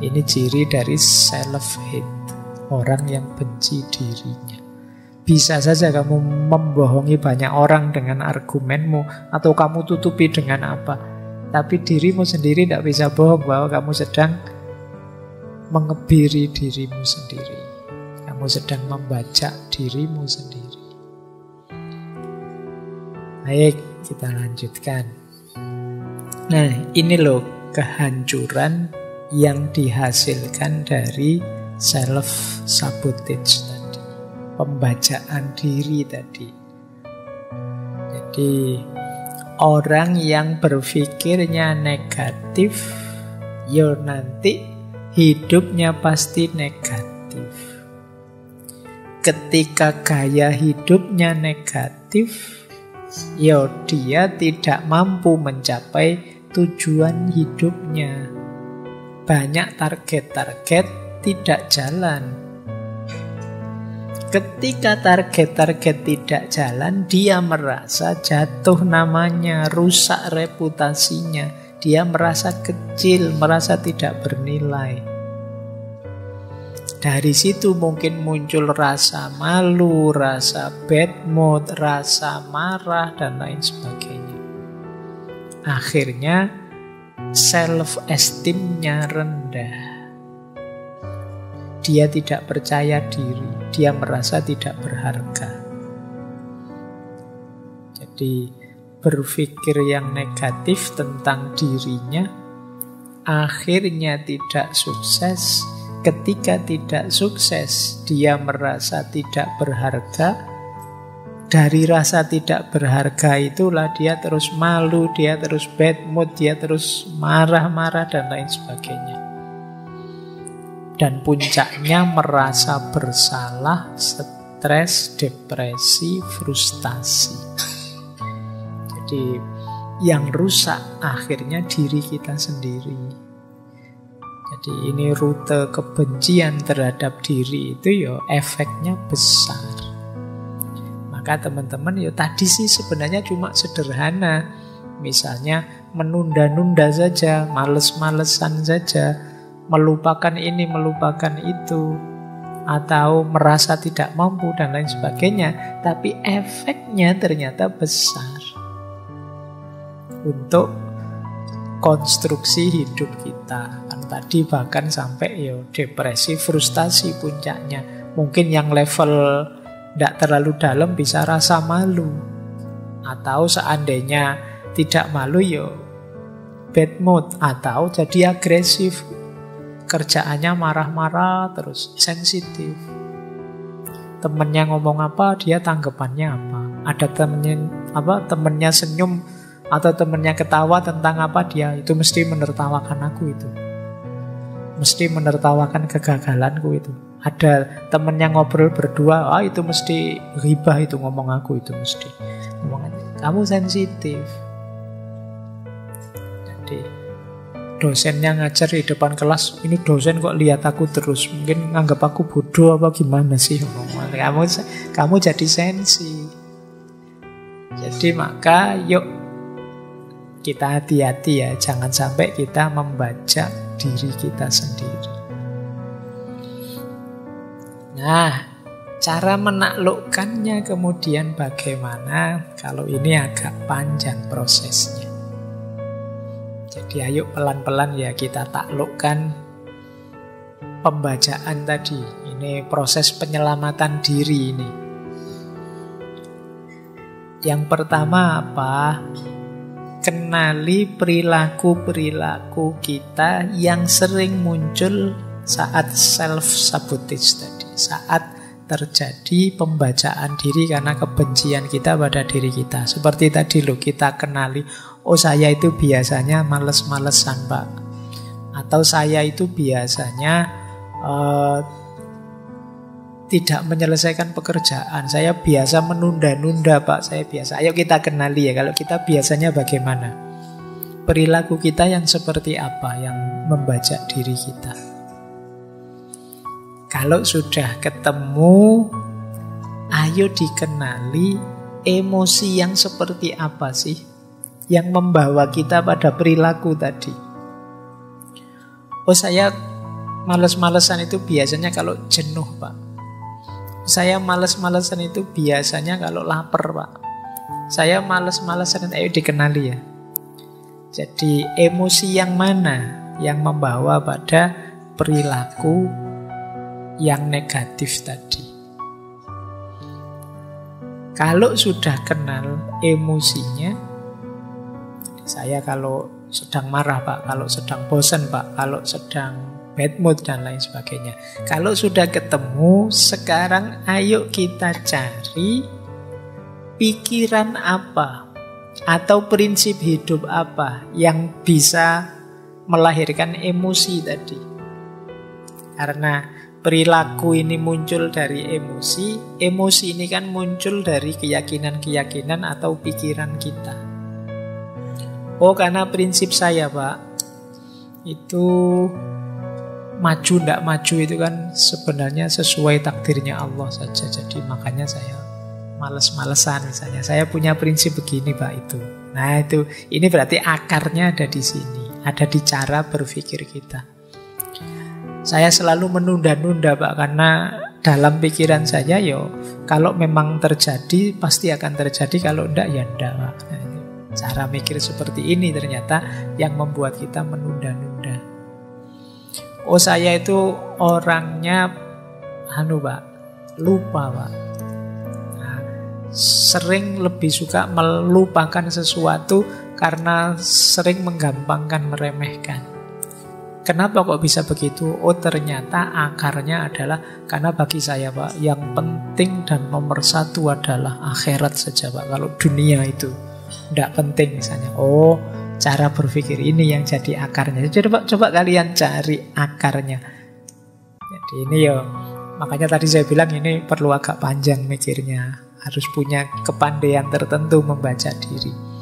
Ini ciri dari self-hate. Orang yang benci dirinya. Bisa saja kamu membohongi banyak orang dengan argumenmu, atau kamu tutupi dengan apa, tapi dirimu sendiri tidak bisa bohong bahwa kamu sedang mengebiri dirimu sendiri. Kamu sedang membajak dirimu sendiri. Baik, kita lanjutkan. Nah, ini loh kehancuran yang dihasilkan dari self-sabotage tadi, pembajaan diri tadi. Jadi orang yang berpikirnya negatif, ya nanti hidupnya pasti negatif. Ketika gaya hidupnya negatif, ya dia tidak mampu mencapai tujuan hidupnya. Banyak target-target tidak jalan. Ketika target-target tidak jalan, dia merasa jatuh namanya, rusak reputasinya. Dia merasa kecil, merasa tidak bernilai. Dari situ mungkin muncul rasa malu, rasa bad mood, rasa marah, dan lain sebagainya. Akhirnya self-esteem-nya rendah. Dia tidak percaya diri, dia merasa tidak berharga. Jadi berpikir yang negatif tentang dirinya, akhirnya tidak sukses. Ketika tidak sukses, dia merasa tidak berharga. Dari rasa tidak berharga itulah dia terus malu, dia terus bad mood, dia terus marah-marah dan lain sebagainya. Dan puncaknya merasa bersalah, stres, depresi, frustasi. Jadi yang rusak akhirnya diri kita sendiri. Jadi ini rute kebencian terhadap diri itu ya efeknya besar. Maka teman-teman ya tadi sih sebenarnya cuma sederhana. Misalnya menunda-nunda saja, males-malesan saja, melupakan ini, melupakan itu, atau merasa tidak mampu dan lain sebagainya. Tapi efeknya ternyata besar untuk konstruksi hidup kita. Kan tadi bahkan sampai ya depresi, frustasi puncaknya. Mungkin yang level tidak terlalu dalam bisa rasa malu. Atau seandainya tidak malu ya bad mood. Atau jadi agresif. Kerjaannya marah-marah terus, sensitif. Temennya ngomong apa, dia tanggapannya apa. Ada temennya senyum atau temennya ketawa tentang apa, dia itu mesti menertawakan aku itu. Mesti menertawakan kegagalanku itu. Ada temennya ngobrol berdua, itu mesti ghibah itu ngomong aku itu mesti. Kamu sensitif. Jadi dosennya ngajar di depan kelas, ini dosen kok lihat aku terus, mungkin nganggap aku bodoh apa gimana sih? Kamu jadi sensi. Jadi maka yuk kita hati-hati ya, jangan sampai kita membajak diri kita sendiri. Nah, cara menaklukkannya kemudian bagaimana? Kalau ini agak panjang prosesnya. Jadi ayo pelan-pelan ya kita taklukkan pembajaan tadi. Ini proses penyelamatan diri ini. Yang pertama apa? Kenali perilaku-perilaku kita yang sering muncul saat self-sabotage tadi. Saat terjadi pembajaan diri karena kebencian kita pada diri kita. Seperti tadi loh, kita kenali, oh saya itu biasanya males-malesan Pak. Atau saya itu biasanya tidak menyelesaikan pekerjaan. Saya biasa menunda-nunda Pak. Saya biasa. Ayo kita kenali ya, kalau kita biasanya bagaimana. Perilaku kita yang seperti apa yang membajak diri kita. Kalau sudah ketemu, ayo dikenali emosi yang seperti apa sih yang membawa kita pada perilaku tadi. Oh saya males-malesan itu biasanya kalau jenuh Pak. Saya males-malesan itu biasanya kalau lapar Pak. Saya males-malesan, ayo dikenali ya. Jadi emosi yang mana yang membawa pada perilaku yang negatif tadi. Kalau sudah kenal emosinya, saya kalau sedang marah Pak, kalau sedang bosan Pak, kalau sedang bad mood dan lain sebagainya. Kalau sudah ketemu, sekarang ayo kita cari pikiran apa atau prinsip hidup apa yang bisa melahirkan emosi tadi. Karena perilaku ini muncul dari emosi, emosi ini kan muncul dari keyakinan-keyakinan atau pikiran kita. Oh karena prinsip saya Pak, itu maju tidak maju itu kan sebenarnya sesuai takdirnya Allah saja. Jadi makanya saya males-malesan misalnya. Saya punya prinsip begini Pak itu. Nah itu, ini berarti akarnya ada di sini. Ada di cara berpikir kita. Saya selalu menunda-nunda Pak, karena dalam pikiran saya yo kalau memang terjadi pasti akan terjadi, kalau enggak ya enggak Pak. Nah, cara mikir seperti ini ternyata yang membuat kita menunda-nunda. Oh saya itu orangnya Pak, lupa Pak. Nah, sering lebih suka melupakan sesuatu karena sering menggampangkan, meremehkan. Kenapa kok bisa begitu? Oh, ternyata akarnya adalah karena bagi saya, Pak, yang penting dan nomor satu adalah akhirat saja, Pak. Kalau dunia itu tidak penting misalnya. Oh, cara berpikir ini yang jadi akarnya. Coba kalian cari akarnya. Jadi ini ya, makanya tadi saya bilang ini perlu agak panjang mikirnya. Harus punya kepandaian tertentu membaca diri.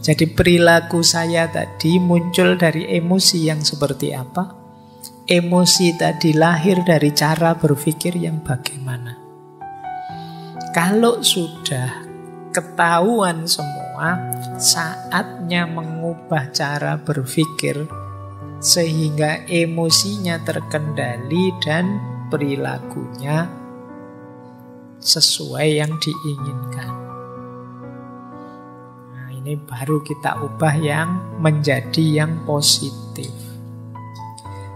Jadi perilaku saya tadi muncul dari emosi yang seperti apa? Emosi tadi lahir dari cara berpikir yang bagaimana. Kalau sudah ketahuan semua, saatnya mengubah cara berpikir sehingga emosinya terkendali dan perilakunya sesuai yang diinginkan. Ini baru kita ubah yang menjadi yang positif.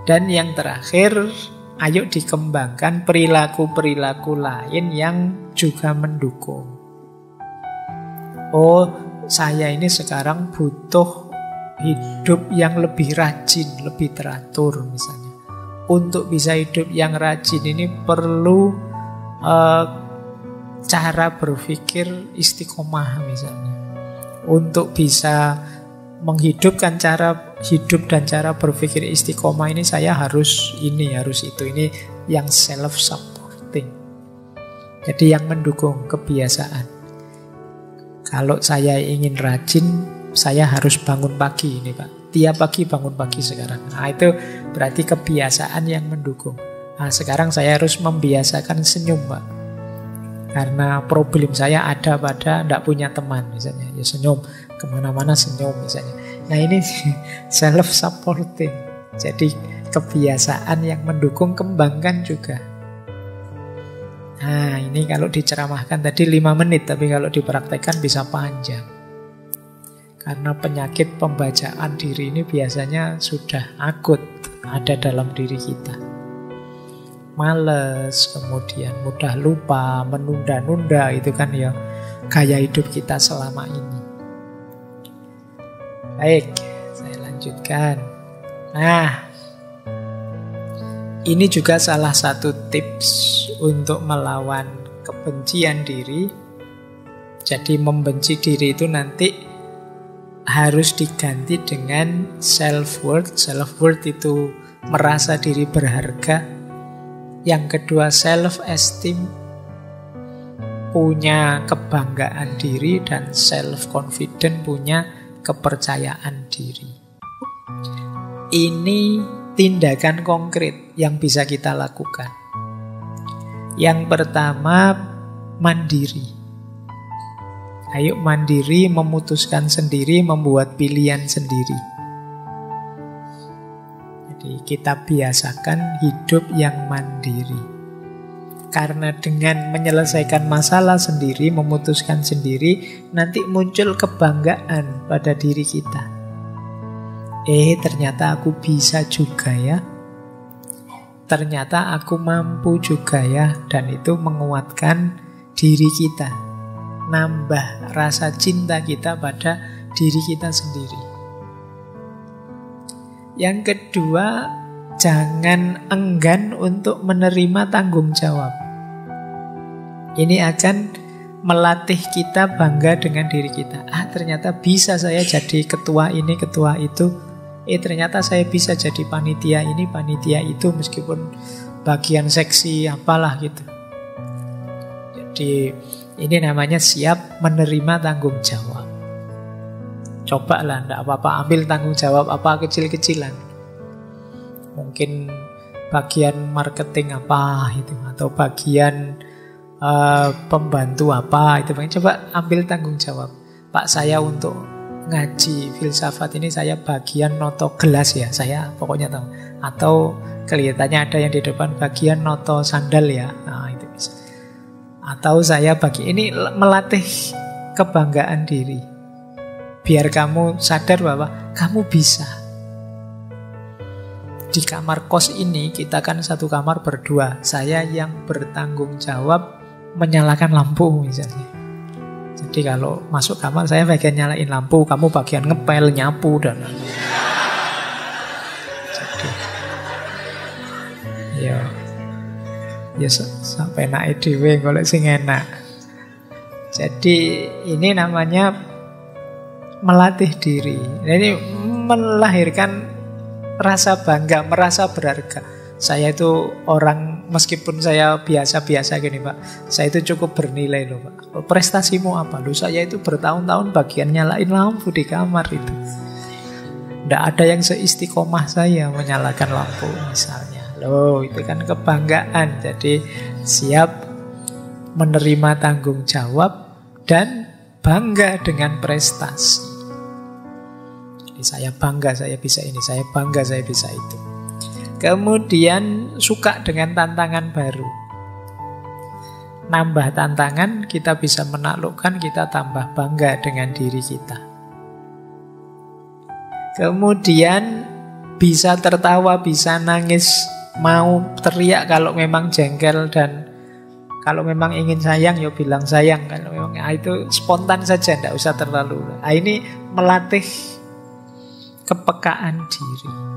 Dan yang terakhir, ayo dikembangkan perilaku-perilaku lain yang juga mendukung. Oh, saya ini sekarang butuh hidup yang lebih rajin, lebih teratur misalnya. Untuk bisa hidup yang rajin ini perlu cara berpikir istiqomah misalnya. Untuk bisa menghidupkan cara hidup dan cara berpikir istiqomah ini saya harus ini, harus itu. Ini yang self-supporting. Jadi yang mendukung kebiasaan. Kalau saya ingin rajin, saya harus bangun pagi ini, Pak. Tiap pagi bangun pagi sekarang. Nah, itu berarti kebiasaan yang mendukung. Nah, sekarang saya harus membiasakan senyum, Pak. Karena problem saya ada pada tidak punya teman misalnya. Ya senyum, kemana-mana senyum misalnya. Nah ini self-supporting. Jadi kebiasaan yang mendukung, kembangkan juga. Nah ini kalau diceramahkan tadi 5 menit, tapi kalau dipraktekkan bisa panjang. Karena penyakit pembacaan diri ini biasanya sudah akut ada dalam diri kita. Males, kemudian mudah lupa, menunda-nunda, itu kan ya gaya hidup kita selama ini. Baik, saya lanjutkan. Nah, ini juga salah satu tips untuk melawan kebencian diri. Jadi membenci diri itu nanti harus diganti dengan self-worth. Self-worth itu merasa diri berharga. Yang kedua self-esteem, punya kebanggaan diri, dan self-confident, punya kepercayaan diri. Ini tindakan konkret yang bisa kita lakukan. Yang pertama, mandiri. Ayo mandiri, memutuskan sendiri, membuat pilihan sendiri. Kita biasakan hidup yang mandiri. Karena dengan menyelesaikan masalah sendiri, memutuskan sendiri, nanti muncul kebanggaan pada diri kita. Ternyata aku bisa juga ya. Ternyata aku mampu juga ya. Dan itu menguatkan diri kita. Nambah rasa cinta kita pada diri kita sendiri. Yang kedua, jangan enggan untuk menerima tanggung jawab. Ini akan melatih kita bangga dengan diri kita. Ternyata bisa saya jadi ketua ini, ketua itu. Ternyata saya bisa jadi panitia ini, panitia itu, meskipun bagian seksi apalah gitu. Jadi ini namanya siap menerima tanggung jawab. Coba lah, enggak apa-apa, ambil tanggung jawab apa kecil-kecilan. Mungkin bagian marketing apa itu, atau bagian pembantu apa itu. Coba ambil tanggung jawab. Pak, saya untuk ngaji filsafat ini saya bagian noto gelas ya, saya pokoknya tahu. Atau kelihatannya ada yang di depan bagian noto sandal ya, nah itu bisa. Atau saya ini melatih kebanggaan diri. Biar kamu sadar bahwa kamu bisa. Di kamar kos ini kita kan satu kamar berdua. Saya yang bertanggung jawab menyalakan lampu misalnya. Jadi kalau masuk kamar saya bagian nyalain lampu, kamu bagian ngepel, nyapu dan jadi ya sampai naik dhewe golek sing enak. Jadi ini namanya melatih diri. Ini melahirkan rasa bangga, merasa berharga. Saya itu orang, meskipun saya biasa-biasa gini Pak, saya itu cukup bernilai loh Pak. Prestasimu apa? Loh saya itu bertahun-tahun bagian nyalain lampu di kamar itu. Tidak ada yang seistiqomah saya menyalakan lampu misalnya. Loh itu kan kebanggaan. Jadi siap menerima tanggung jawab dan bangga dengan prestasi. Jadi saya bangga saya bisa ini, saya bangga saya bisa itu. Kemudian suka dengan tantangan baru. Nambah tantangan, kita bisa menaklukkan, kita tambah bangga dengan diri kita. Kemudian bisa tertawa, bisa nangis, mau teriak kalau memang jengkel, dan kalau memang ingin sayang, ya bilang sayang. Kalau memang itu spontan saja, tidak usah terlalu. Ini melatih kepekaan diri.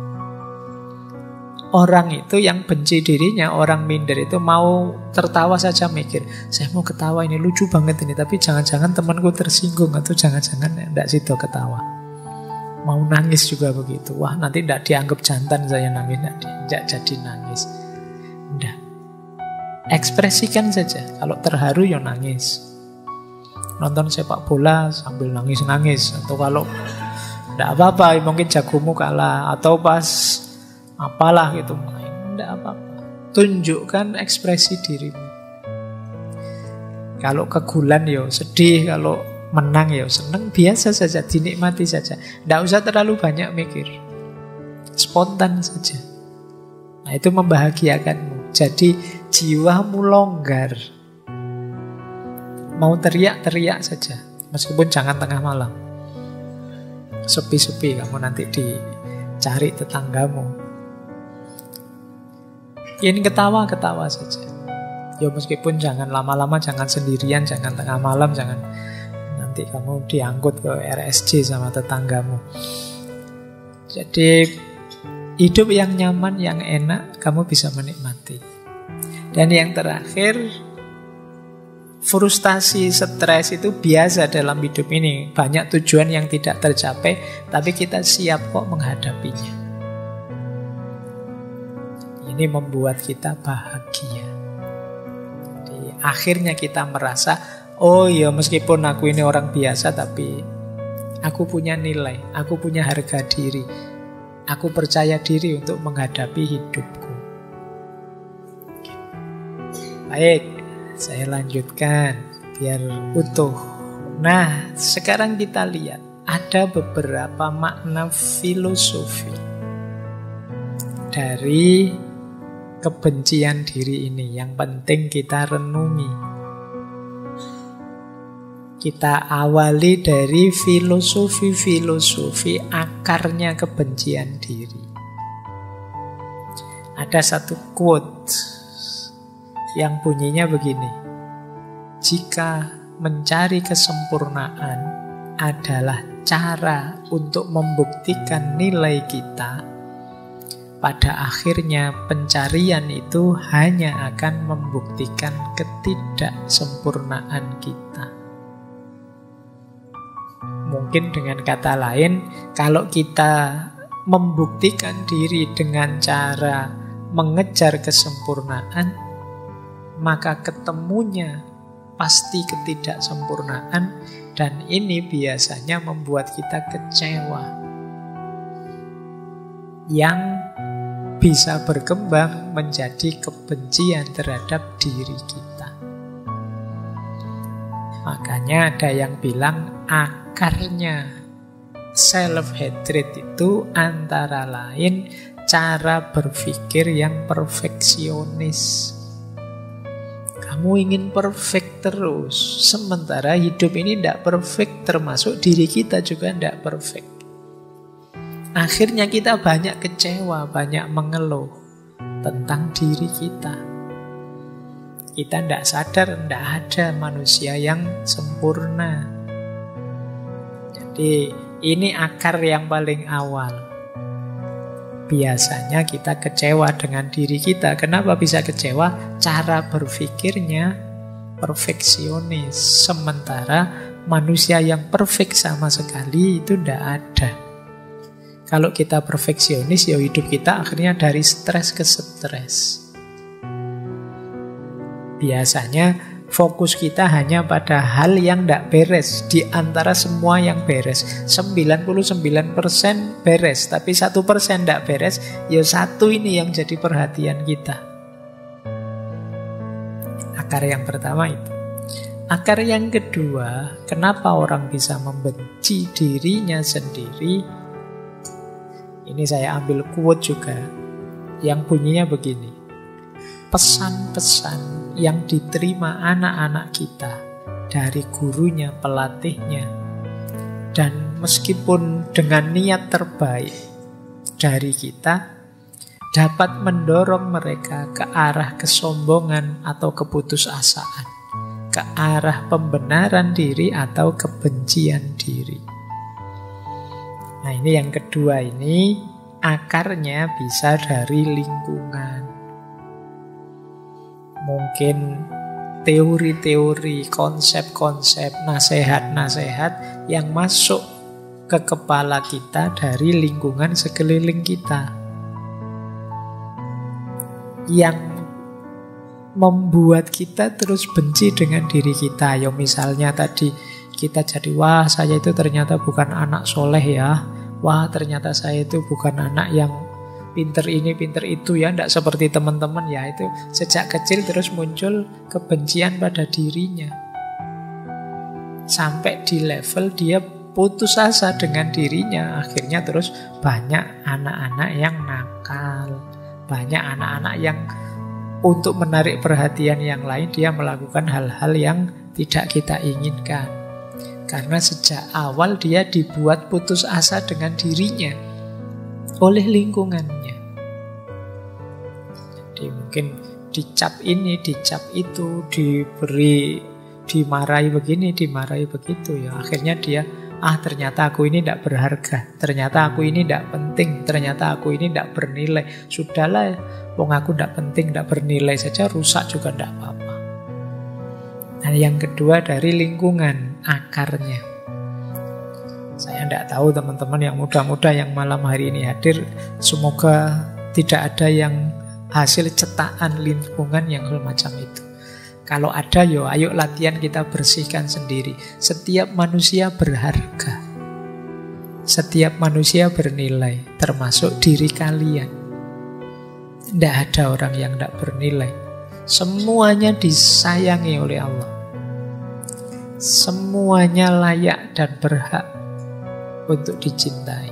Orang itu yang benci dirinya, orang minder itu mau tertawa saja mikir, saya mau ketawa ini lucu banget ini, tapi jangan-jangan temanku tersinggung, atau jangan-jangan tidak situ ketawa. Mau nangis juga begitu. Wah nanti tidak dianggap jantan saya nangis, tidak jadi nangis. Tidak. Ekspresikan saja. Kalau terharu ya nangis. Nonton sepak bola sambil nangis-nangis. Atau kalau tidak apa-apa, mungkin jagomu kalah, atau pas apalah gitu main, tidak apa-apa. Tunjukkan ekspresi dirimu. Kalau kegulan ya sedih, kalau menang ya senang, biasa saja, dinikmati saja. Tidak usah terlalu banyak mikir, spontan saja. Nah itu membahagiakanmu. Jadi jiwamu longgar. Mau teriak-teriak saja, meskipun jangan tengah malam. Sepi-sepi, kamu nanti dicari tetanggamu. Ini ketawa-ketawa saja. Ya meskipun jangan lama-lama, jangan sendirian, jangan tengah malam, jangan nanti kamu diangkut ke RSJ sama tetanggamu. Jadi hidup yang nyaman, yang enak, kamu bisa menikmati. Dan yang terakhir, frustasi, stres itu biasa dalam hidup ini. Banyak tujuan yang tidak tercapai, tapi kita siap kok menghadapinya. Ini membuat kita bahagia. Jadi, akhirnya kita merasa, oh ya meskipun aku ini orang biasa, tapi aku punya nilai, aku punya harga diri, aku percaya diri untuk menghadapi hidupku. Baik, saya lanjutkan biar utuh. Nah, sekarang kita lihat ada beberapa makna filosofi dari kebencian diri ini yang penting kita renungi. Kita awali dari filosofi akarnya kebencian diri. Ada satu quote yang bunyinya begini: jika mencari kesempurnaan adalah cara untuk membuktikan nilai kita, pada akhirnya pencarian itu hanya akan membuktikan ketidaksempurnaan kita. Mungkin dengan kata lain, kalau kita membuktikan diri dengan cara mengejar kesempurnaan, maka ketemunya pasti ketidaksempurnaan, dan ini biasanya membuat kita kecewa, yang bisa berkembang menjadi kebencian terhadap diri kita. Makanya ada yang bilang akarnya self-hatred itu antara lain cara berpikir yang perfeksionis. Kamu ingin perfect terus, sementara hidup ini tidak perfect, termasuk diri kita juga tidak perfect. Akhirnya kita banyak kecewa, banyak mengeluh tentang diri kita. Kita tidak sadar, tidak ada manusia yang sempurna. Jadi ini akar yang paling awal. Biasanya kita kecewa dengan diri kita. Kenapa bisa kecewa? Cara berpikirnya perfeksionis. Sementara manusia yang perfect sama sekali itu tidak ada. Kalau kita perfeksionis, ya hidup kita akhirnya dari stres ke stres. Biasanya fokus kita hanya pada hal yang tidak beres di antara semua yang beres. 99% beres, tapi 1% tidak beres, ya satu ini yang jadi perhatian kita. Akar yang pertama itu. Akar yang kedua, kenapa orang bisa membenci dirinya sendiri? Ini saya ambil quote juga, yang bunyinya begini. Pesan-pesan yang diterima anak-anak kita dari gurunya, pelatihnya, dan meskipun dengan niat terbaik dari kita, dapat mendorong mereka ke arah kesombongan atau keputusasaan, ke arah pembenaran diri atau kebencian diri. Nah, ini yang kedua, ini akarnya bisa dari lingkungan. Mungkin teori-teori, konsep-konsep, nasihat-nasihat yang masuk ke kepala kita dari lingkungan sekeliling kita, yang membuat kita terus benci dengan diri kita. Ya misalnya tadi kita jadi, wah saya itu ternyata bukan anak soleh ya, wah ternyata saya itu bukan anak yang pinter ini, pinter itu ya, tidak seperti teman-teman ya. Itu sejak kecil terus muncul kebencian pada dirinya. Sampai di level dia putus asa dengan dirinya. Akhirnya terus banyak anak-anak yang nakal, banyak anak-anak yang untuk menarik perhatian yang lain dia melakukan hal-hal yang tidak kita inginkan. Karena sejak awal dia dibuat putus asa dengan dirinya oleh lingkungannya. Jadi mungkin dicap ini, dicap itu, dimarahi begini, dimarahi begitu ya. Akhirnya dia, ternyata aku ini tidak berharga, ternyata aku ini tidak penting, ternyata aku ini tidak bernilai. Sudahlah, wong aku tidak penting, tidak bernilai saja, rusak juga tidak apa-apa. Nah, yang kedua dari lingkungan, akarnya. Saya tidak tahu teman-teman yang muda-muda yang malam hari ini hadir, semoga tidak ada yang hasil cetakan lingkungan yang semacam itu. Kalau ada, yo ayo latihan kita bersihkan sendiri. Setiap manusia berharga, setiap manusia bernilai, termasuk diri kalian. Tidak ada orang yang tidak bernilai. Semuanya disayangi oleh Allah. Semuanya layak dan berhak untuk dicintai.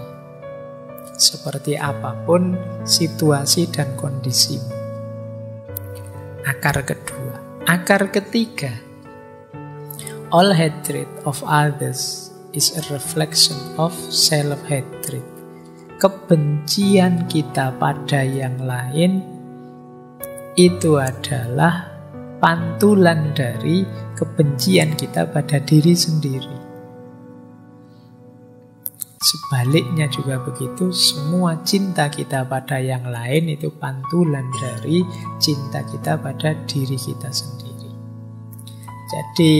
Seperti apapun situasi dan kondisimu. Akar kedua. Akar ketiga. All hatred of others is a reflection of self-hatred. Kebencian kita pada yang lain itu adalah pantulan dari kebencian kita pada diri sendiri. Sebaliknya juga begitu, semua cinta kita pada yang lain itu pantulan dari cinta kita pada diri kita sendiri. Jadi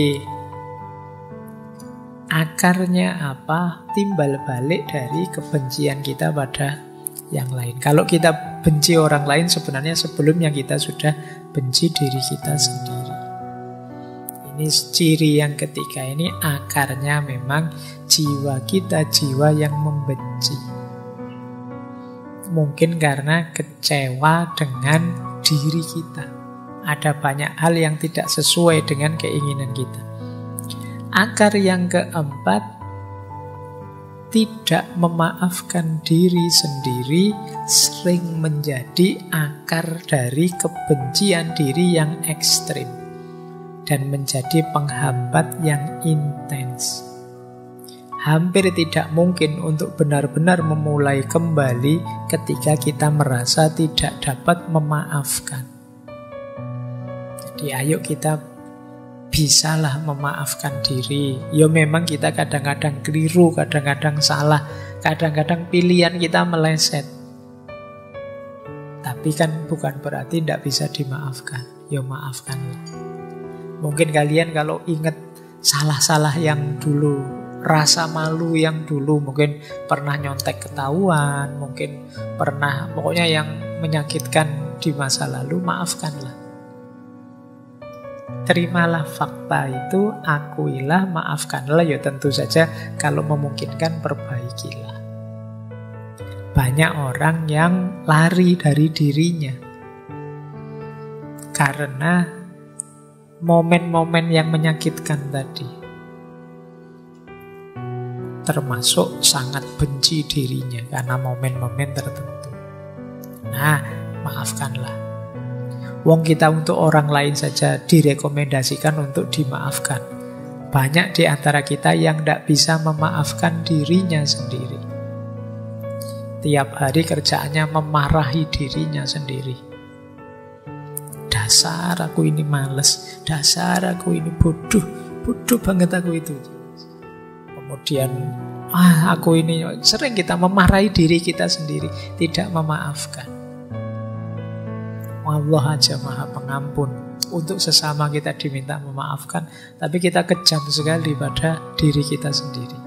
akarnya apa? Timbal balik dari kebencian kita pada yang lain. Kalau kita benci orang lain, sebenarnya sebelumnya kita sudah benci diri kita sendiri. Ini ciri yang ketiga, ini akarnya memang jiwa kita, jiwa yang membenci. Mungkin karena kecewa dengan diri kita. Ada banyak hal yang tidak sesuai dengan keinginan kita. Akar yang keempat, tidak memaafkan diri sendiri sering menjadi akar dari kebencian diri yang ekstrim dan menjadi penghambat yang intens. Hampir tidak mungkin untuk benar-benar memulai kembali ketika kita merasa tidak dapat memaafkan. Jadi ayo kita bisalah memaafkan diri. Ya memang kita kadang-kadang keliru, kadang-kadang salah, kadang-kadang pilihan kita meleset. Tapi kan bukan berarti tidak bisa dimaafkan. Ya maafkanlah. Mungkin kalian kalau ingat salah-salah yang dulu, rasa malu yang dulu, mungkin pernah nyontek ketahuan, mungkin pernah pokoknya yang menyakitkan di masa lalu, maafkanlah. Terimalah fakta itu, akuilah, maafkanlah. Ya tentu saja kalau memungkinkan perbaikilah. Banyak orang yang lari dari dirinya karena momen-momen yang menyakitkan tadi. Termasuk sangat benci dirinya karena momen-momen tertentu. Nah, maafkanlah. Wong kita untuk orang lain saja direkomendasikan untuk dimaafkan. Banyak di antara kita yang tidak bisa memaafkan dirinya sendiri. Tiap hari kerjaannya memarahi dirinya sendiri. Dasar aku ini males, dasar aku ini bodoh, bodoh banget aku itu. Kemudian, aku ini, sering kita memarahi diri kita sendiri, tidak memaafkan. Allah aja Maha Pengampun. Untuk sesama kita diminta memaafkan, tapi kita kejam sekali pada diri kita sendiri.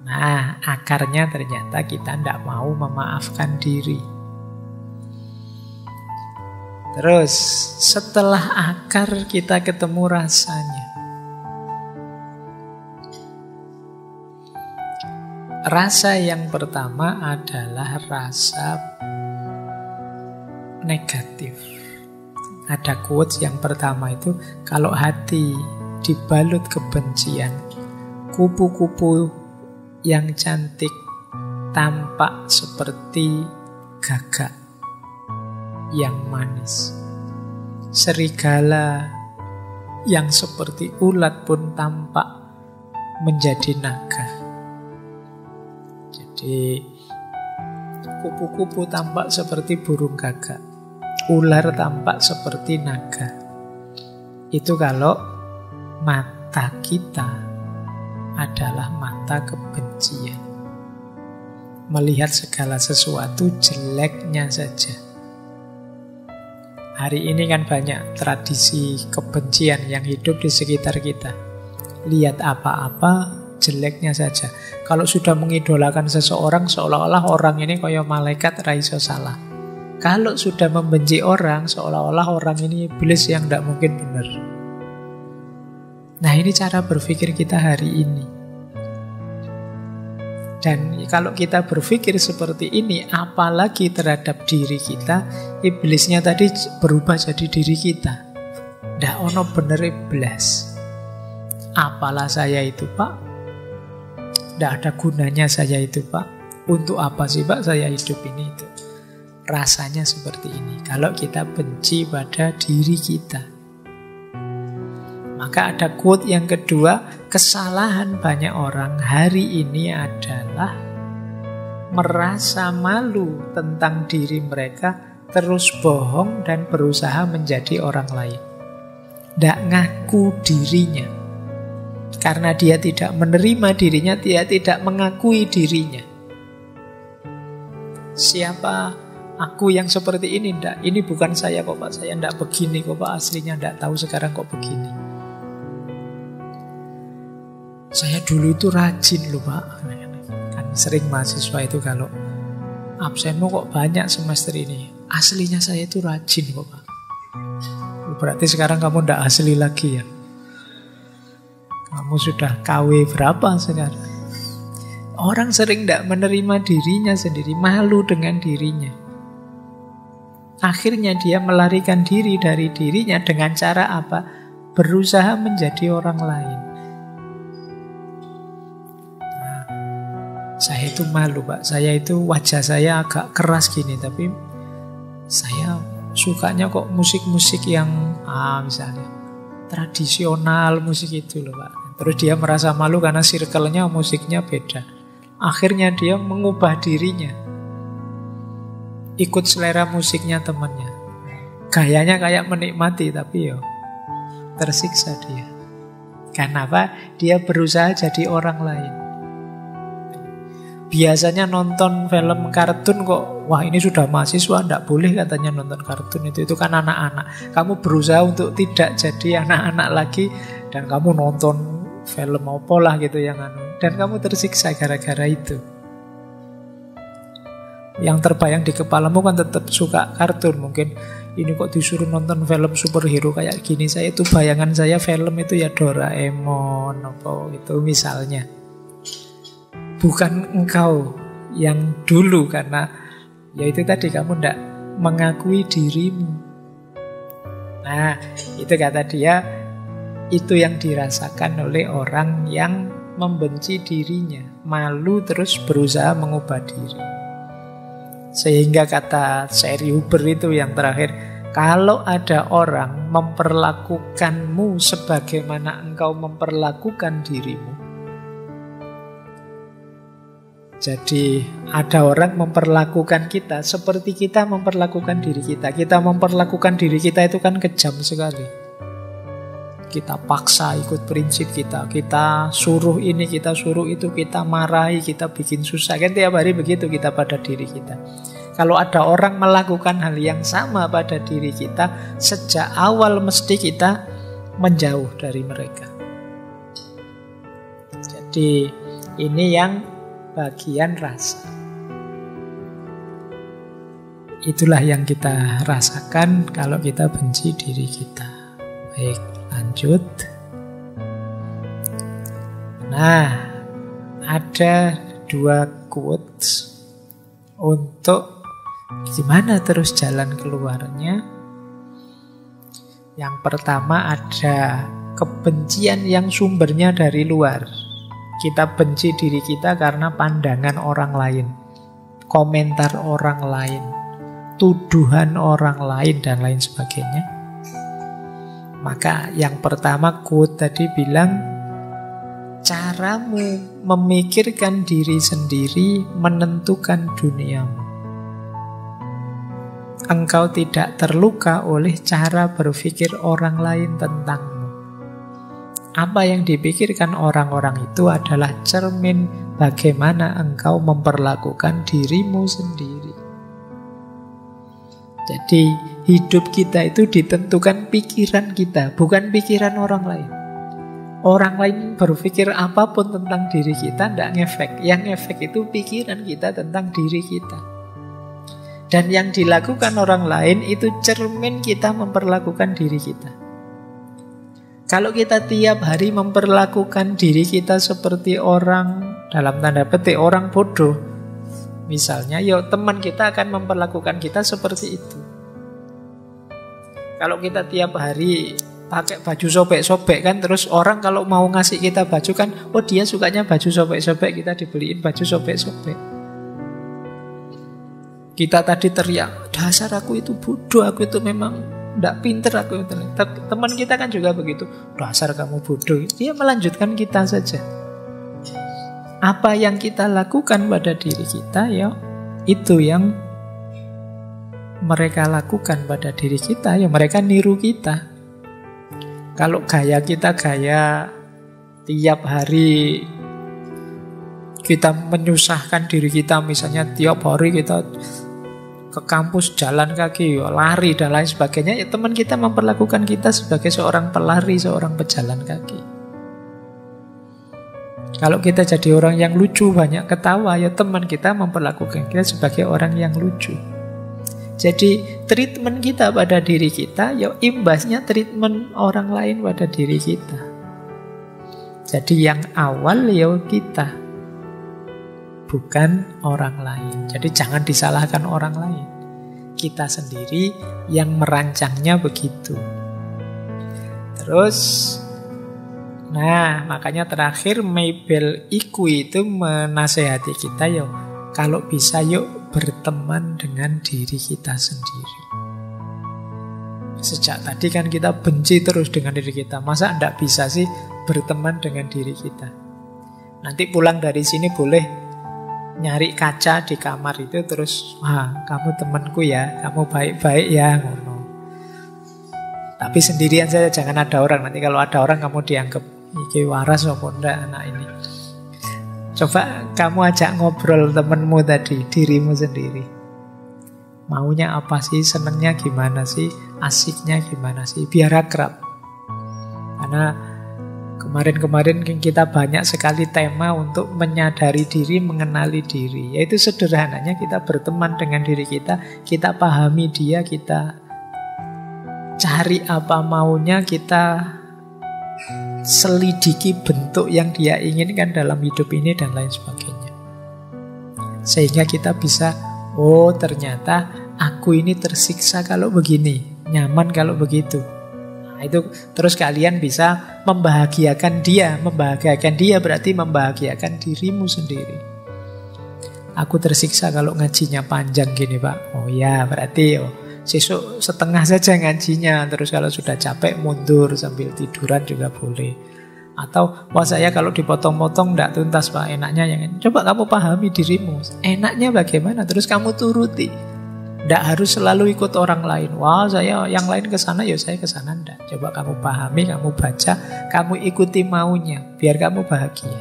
Nah, akarnya ternyata kita tidak mau memaafkan diri. Terus, setelah akar kita ketemu rasanya. Rasa yang pertama adalah rasa negatif. Ada quotes yang pertama itu, kalau hati dibalut kebencian, kupu-kupu yang cantik tampak seperti gagak yang manis. Serigala yang seperti ulat pun tampak menjadi naga. Jadi kupu-kupu tampak seperti burung gagak, ular tampak seperti naga. Itu kalau mata kita adalah mata kebencian. Melihat segala sesuatu jeleknya saja. Hari ini kan banyak tradisi kebencian yang hidup di sekitar kita. Lihat apa-apa jeleknya saja. Kalau sudah mengidolakan seseorang, seolah-olah orang ini kayak malaikat ra iso salah. Kalau sudah membenci orang, seolah-olah orang ini iblis yang tidak mungkin benar. Nah, ini cara berpikir kita hari ini. Dan kalau kita berpikir seperti ini, apalagi terhadap diri kita, iblisnya tadi berubah jadi diri kita. Ndak ono bener iblis. Apalah saya itu, Pak? Ndak ada gunanya saya itu, Pak. Untuk apa sih, Pak, saya hidup ini itu? Rasanya seperti ini. Kalau kita benci pada diri kita. Maka ada quote yang kedua, kesalahan banyak orang hari ini adalah merasa malu tentang diri mereka, terus bohong dan berusaha menjadi orang lain. Ndak ngaku dirinya. Karena dia tidak menerima dirinya, dia tidak mengakui dirinya. Siapa aku yang seperti ini? Ndak, ini bukan saya kok, Pak. Saya ndak begini kok, Pak. Aslinya ndak tahu sekarang kok begini. Saya dulu itu rajin loh, Pak. Kan sering mahasiswa itu kalau absenmu kok banyak semester ini. Aslinya saya itu rajin kok, Pak. Berarti sekarang kamu ndak asli lagi ya? Kamu sudah KW berapa sekarang? Orang sering tidak menerima dirinya sendiri, malu dengan dirinya. Akhirnya dia melarikan diri dari dirinya dengan cara apa? Berusaha menjadi orang lain. Nah, saya itu malu, Pak. Saya itu wajah saya agak keras gini, tapi saya sukanya kok musik-musik yang misalnya tradisional, musik itu loh, Pak. Terus dia merasa malu karena circle-nya musiknya beda. Akhirnya dia mengubah dirinya, ikut selera musiknya temannya. gayanya kayak menikmati, tapi yo tersiksa dia. Kenapa? Dia berusaha jadi orang lain. Biasanya nonton film kartun kok, wah ini sudah mahasiswa, tidak boleh katanya nonton kartun itu kan anak-anak. Kamu berusaha untuk tidak jadi anak-anak lagi, dan kamu nonton film apa lah gitu yang dan kamu tersiksa gara-gara itu. Yang terbayang di kepalamu kan tetap suka kartun. Mungkin ini kok disuruh nonton film superhero kayak gini, saya itu bayangan saya film itu ya Doraemon apa itu misalnya. Bukan engkau yang dulu, karena ya itu tadi kamu tidak mengakui dirimu. Nah, itu kata dia, itu yang dirasakan oleh orang yang membenci dirinya, malu terus berusaha mengubah diri. Sehingga kata Sherry Huber itu yang terakhir, kalau ada orang memperlakukanmu sebagaimana engkau memperlakukan dirimu. Jadi ada orang memperlakukan kita seperti kita memperlakukan diri kita. Kita memperlakukan diri kita itu kan kejam sekali. Kita paksa ikut prinsip kita. Kita suruh ini, kita suruh itu, kita marahi, kita bikin susah. Kan tiap hari begitu kita pada diri kita. Kalau ada orang melakukan hal yang sama pada diri kita, sejak awal mesti kita menjauh dari mereka. Jadi ini yang bagian rasa. Itulah yang kita rasakan kalau kita benci diri kita. Baik, lanjut. Nah, ada 2 quotes untuk gimana terus jalan keluarnya. Yang pertama ada kebencian yang sumbernya dari luar. Kita benci diri kita karena pandangan orang lain, komentar orang lain, tuduhan orang lain, dan lain sebagainya. Maka yang pertama quote tadi bilang, caramu memikirkan diri sendiri menentukan duniamu. Engkau tidak terluka oleh cara berpikir orang lain tentangmu. Apa yang dipikirkan orang-orang itu adalah cermin bagaimana engkau memperlakukan dirimu sendiri. Jadi hidup kita itu ditentukan pikiran kita, bukan pikiran orang lain. Orang lain berpikir apapun tentang diri kita tidak ngefek. Yang ngefek itu pikiran kita tentang diri kita. Dan yang dilakukan orang lain itu cermin kita memperlakukan diri kita. Kalau kita tiap hari memperlakukan diri kita seperti orang, dalam tanda petik, orang bodoh, misalnya, ya teman kita akan memperlakukan kita seperti itu. Kalau kita tiap hari pakai baju sobek-sobek kan, terus orang kalau mau ngasih kita baju kan, oh dia sukanya baju sobek-sobek, kita dibeliin baju sobek-sobek. Kita tadi teriak, dasar aku itu bodoh, aku itu memang tidak pinter aku. Teman kita kan juga begitu, dasar kamu bodoh. Dia melanjutkan kita saja. Apa yang kita lakukan pada diri kita, ya itu yang mereka lakukan pada diri kita, ya mereka niru kita. Kalau gaya kita gaya tiap hari kita menyusahkan diri kita, misalnya tiap hari kita ke kampus jalan kaki, lari dan lain sebagainya, ya teman kita memperlakukan kita sebagai seorang pelari, seorang pejalan kaki. Kalau kita jadi orang yang lucu, banyak ketawa, ya teman kita memperlakukan kita sebagai orang yang lucu. Jadi treatment kita pada diri kita, ya imbasnya treatment orang lain pada diri kita. Jadi yang awal ya kita, bukan orang lain. Jadi jangan disalahkan orang lain. Kita sendiri yang merancangnya begitu. Terus, nah makanya terakhir Mabel Iku itu menasehati kita, yuk kalau bisa yuk berteman dengan diri kita sendiri. Sejak tadi kan kita benci terus dengan diri kita. Masa enggak bisa sih berteman dengan diri kita? Nanti pulang dari sini boleh nyari kaca di kamar itu terus, wah kamu temanku ya, kamu baik-baik ya, ngono. Tapi sendirian saja, jangan ada orang. Nanti kalau ada orang kamu dianggap iki waras apa ndak anak ini. Coba kamu ajak ngobrol temenmu tadi, dirimu sendiri. Maunya apa sih, senengnya gimana sih, asiknya gimana sih, biar akrab. Karena kemarin-kemarin kita banyak sekali tema untuk menyadari diri, mengenali diri. Yaitu sederhananya kita berteman dengan diri kita pahami dia, kita cari apa maunya, kita selidiki bentuk yang dia inginkan dalam hidup ini dan lain sebagainya. Sehingga kita bisa, oh ternyata aku ini tersiksa kalau begini, nyaman kalau begitu. Nah, itu terus kalian bisa membahagiakan dia. Membahagiakan dia berarti membahagiakan dirimu sendiri. Aku tersiksa kalau ngajinya panjang gini Pak. Oh ya berarti sesuk setengah saja ngajinya. Terus kalau sudah capek mundur sambil tiduran juga boleh. Atau wah saya kalau dipotong-potong tidak tuntas Pak, enaknya yang ini. Coba kamu pahami dirimu, enaknya bagaimana, terus kamu turuti. Tidak harus selalu ikut orang lain. Wah saya yang lain ke sana, ya saya ke sana. Tidak. Coba kamu pahami, kamu baca, kamu ikuti maunya, biar kamu bahagia.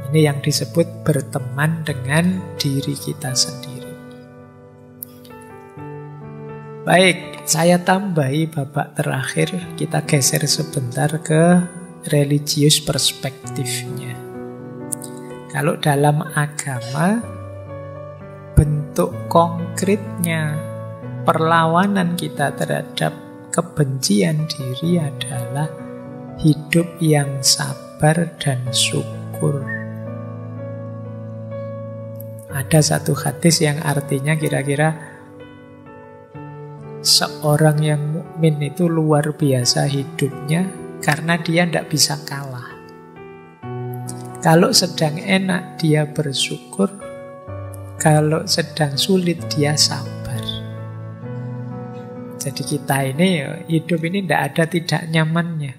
Ini yang disebut berteman dengan diri kita sendiri. Baik, saya tambahi babak terakhir. Kita geser sebentar ke religius perspektifnya. Kalau dalam agama, bentuk konkretnya perlawanan kita terhadap kebencian diri adalah hidup yang sabar dan syukur. Ada satu hadis yang artinya kira-kira seorang yang mukmin itu luar biasa hidupnya karena dia tidak bisa kalah. Kalau sedang enak dia bersyukur, kalau sedang sulit dia sabar. Jadi kita ini hidup ini tidak ada tidak nyamannya.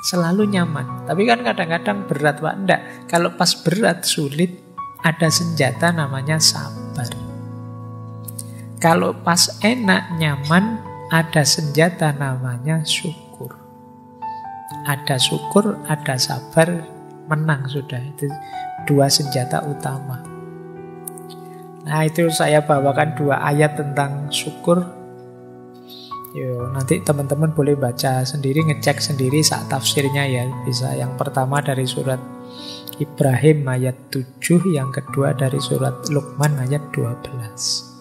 Selalu nyaman. Tapi kan kadang-kadang berat Pak. Tidak. Kalau pas berat sulit ada senjata namanya sabar. Kalau pas enak nyaman ada senjata namanya syukur. Ada syukur, ada sabar, menang sudah. Itu dua senjata utama. Nah itu saya bawakan dua ayat tentang syukur. Yo, nanti teman-teman boleh baca sendiri, ngecek sendiri saat tafsirnya ya. Bisa yang pertama dari surat Ibrahim ayat 7, yang kedua dari surat Luqman ayat 12.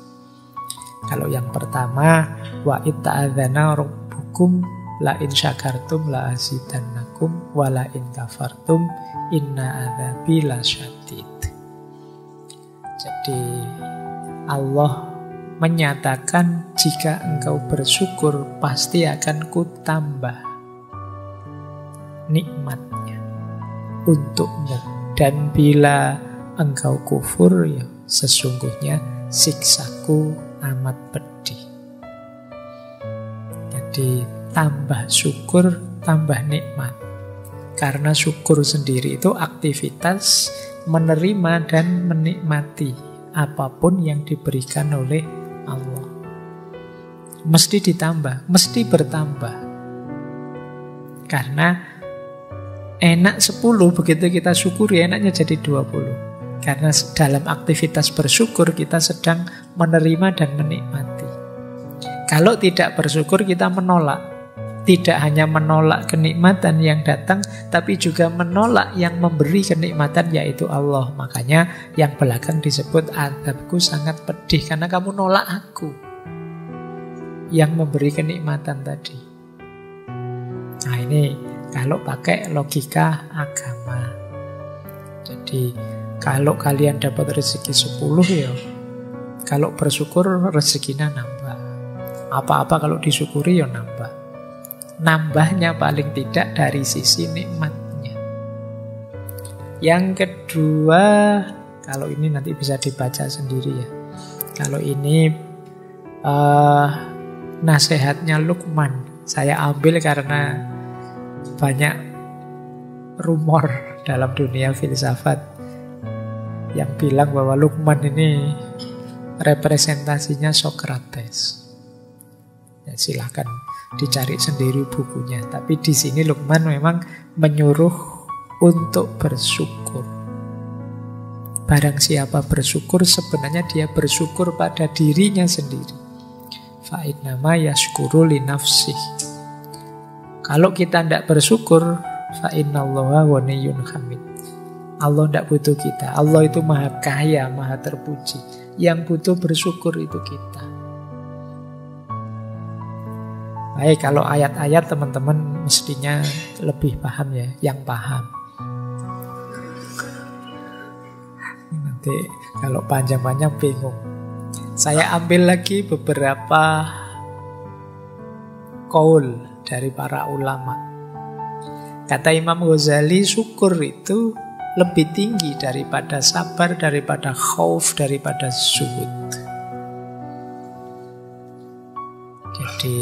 Kalau yang pertama, wa itta'adzana rabbukum la in syakartum la azidannakum wa la in kafartum inna adzabi lasyadid. Jadi Allah menyatakan jika engkau bersyukur pasti akan kutambah nikmatnya untukmu, dan bila engkau kufur ya sesungguhnya siksaku amat pedih. Jadi tambah syukur, tambah nikmat. Karena syukur sendiri itu aktivitas menerima dan menikmati apapun yang diberikan oleh Allah. Mesti ditambah, mesti bertambah. Karena enak 10, begitu kita syukuri enaknya jadi 20. Karena dalam aktivitas bersyukur kita sedang menerima dan menikmati. Kalau tidak bersyukur kita menolak. Tidak hanya menolak kenikmatan yang datang, tapi juga menolak yang memberi kenikmatan, yaitu Allah. Makanya yang belakang disebut azabku sangat pedih, karena kamu nolak aku yang memberi kenikmatan tadi. Nah ini kalau pakai logika agama. Jadi kalau kalian dapat rezeki 10 ya, kalau bersyukur rezekinya nambah. Apa-apa kalau disyukuri ya nambah. Nambahnya paling tidak dari sisi nikmatnya. Yang kedua, kalau ini nanti bisa dibaca sendiri ya. Kalau ini nasihatnya Luqman. Saya ambil karena banyak rumor dalam dunia filsafat yang bilang bahwa Luqman ini representasinya Sokrates. Ya, silahkan dicari sendiri bukunya. Tapi di sini Luqman memang menyuruh untuk bersyukur. Barang siapa bersyukur, sebenarnya dia bersyukur pada dirinya sendiri. Fa'innama yashkuru li nafsih. Kalau kita tidak bersyukur, fa'innallaha ghaniyyun hamid. Allah tidak butuh kita. Allah itu maha kaya, maha terpuji. Yang butuh bersyukur itu kita. Baik, kalau ayat-ayat teman-teman mestinya lebih paham ya, yang paham. Nanti kalau panjang-panjang bingung. Saya ambil lagi beberapa qaul dari para ulama. Kata Imam Ghazali, syukur itu lebih tinggi daripada sabar, daripada khauf, daripada zuhud. Jadi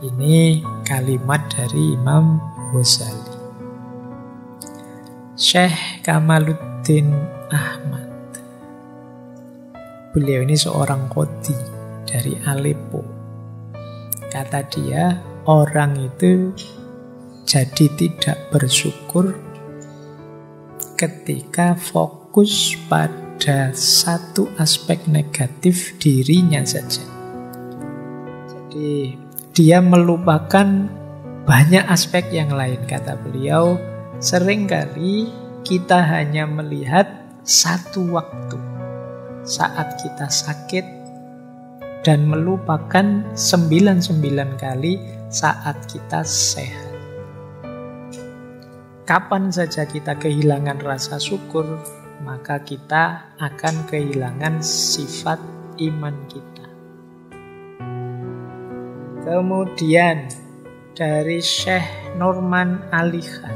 ini kalimat dari Imam Ghazali. Syekh Kamaluddin Ahmad, beliau ini seorang qadhi dari Aleppo. Kata dia, orang itu jadi tidak bersyukur ketika fokus pada satu aspek negatif dirinya saja. Jadi dia melupakan banyak aspek yang lain. Kata beliau, seringkali kita hanya melihat satu waktu saat kita sakit dan melupakan 99 kali saat kita sehat. Kapan saja kita kehilangan rasa syukur, maka kita akan kehilangan sifat iman kita. Kemudian dari Syekh Norman Ali Khan,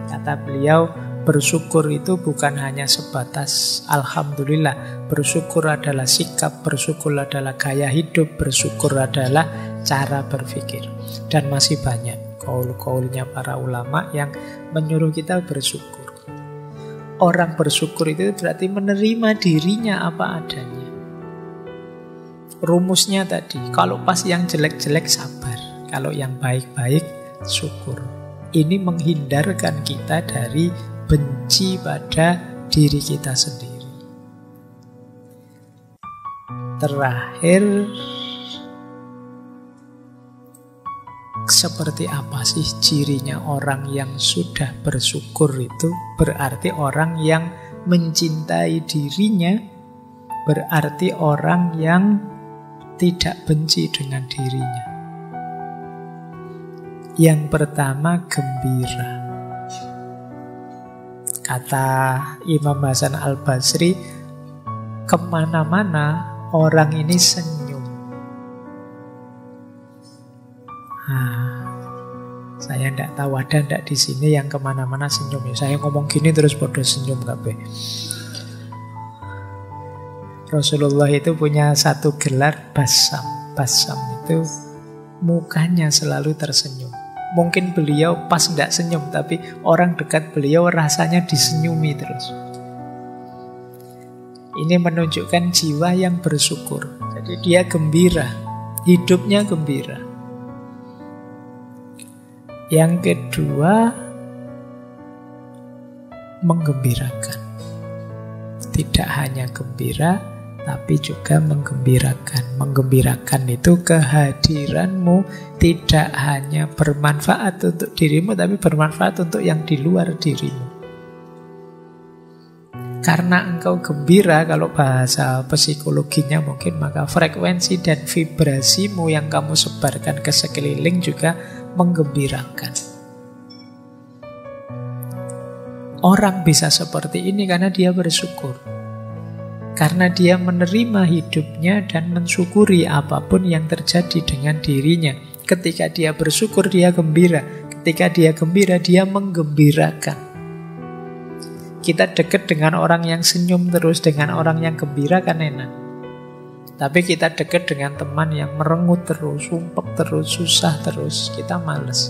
kata beliau, bersyukur itu bukan hanya sebatas alhamdulillah. Bersyukur adalah sikap, bersyukur adalah gaya hidup, bersyukur adalah cara berpikir. Dan masih banyak qaul-qaulnya para ulama yang menyuruh kita bersyukur. Orang bersyukur itu berarti menerima dirinya apa adanya. Rumusnya tadi, kalau pas yang jelek-jelek sabar, kalau yang baik-baik syukur. Ini menghindarkan kita dari benci pada diri kita sendiri. Terakhir, seperti apa sih cirinya orang yang sudah bersyukur itu? Berarti orang yang mencintai dirinya, berarti orang yang tidak benci dengan dirinya. Yang pertama, gembira. Kata Imam Hasan Al-Basri, kemana-mana orang ini senyum. Saya tidak tahu ada tidak di sini yang kemana-mana senyum. Saya ngomong gini terus bodoh senyum kabeh. Rasulullah itu punya satu gelar basam. Basam itu mukanya selalu tersenyum. Mungkin beliau pas tidak senyum, tapi orang dekat beliau rasanya disenyumi terus. Ini menunjukkan jiwa yang bersyukur. Jadi dia gembira, hidupnya gembira. Yang kedua, menggembirakan. Tidak hanya gembira, tapi juga menggembirakan. Menggembirakan itu kehadiranmu tidak hanya bermanfaat untuk dirimu, tapi bermanfaat untuk yang di luar dirimu. Karena engkau gembira, kalau bahasa psikologinya mungkin, maka frekuensi dan vibrasimu yang kamu sebarkan ke sekeliling juga menggembirakan. Orang bisa seperti ini karena dia bersyukur. Karena dia menerima hidupnya dan mensyukuri apapun yang terjadi dengan dirinya. Ketika dia bersyukur, dia gembira. Ketika dia gembira, dia menggembirakan. Kita dekat dengan orang yang senyum terus, dengan orang yang gembira kan enak. Tapi kita dekat dengan teman yang merengut terus, sumpek terus, susah terus, kita males.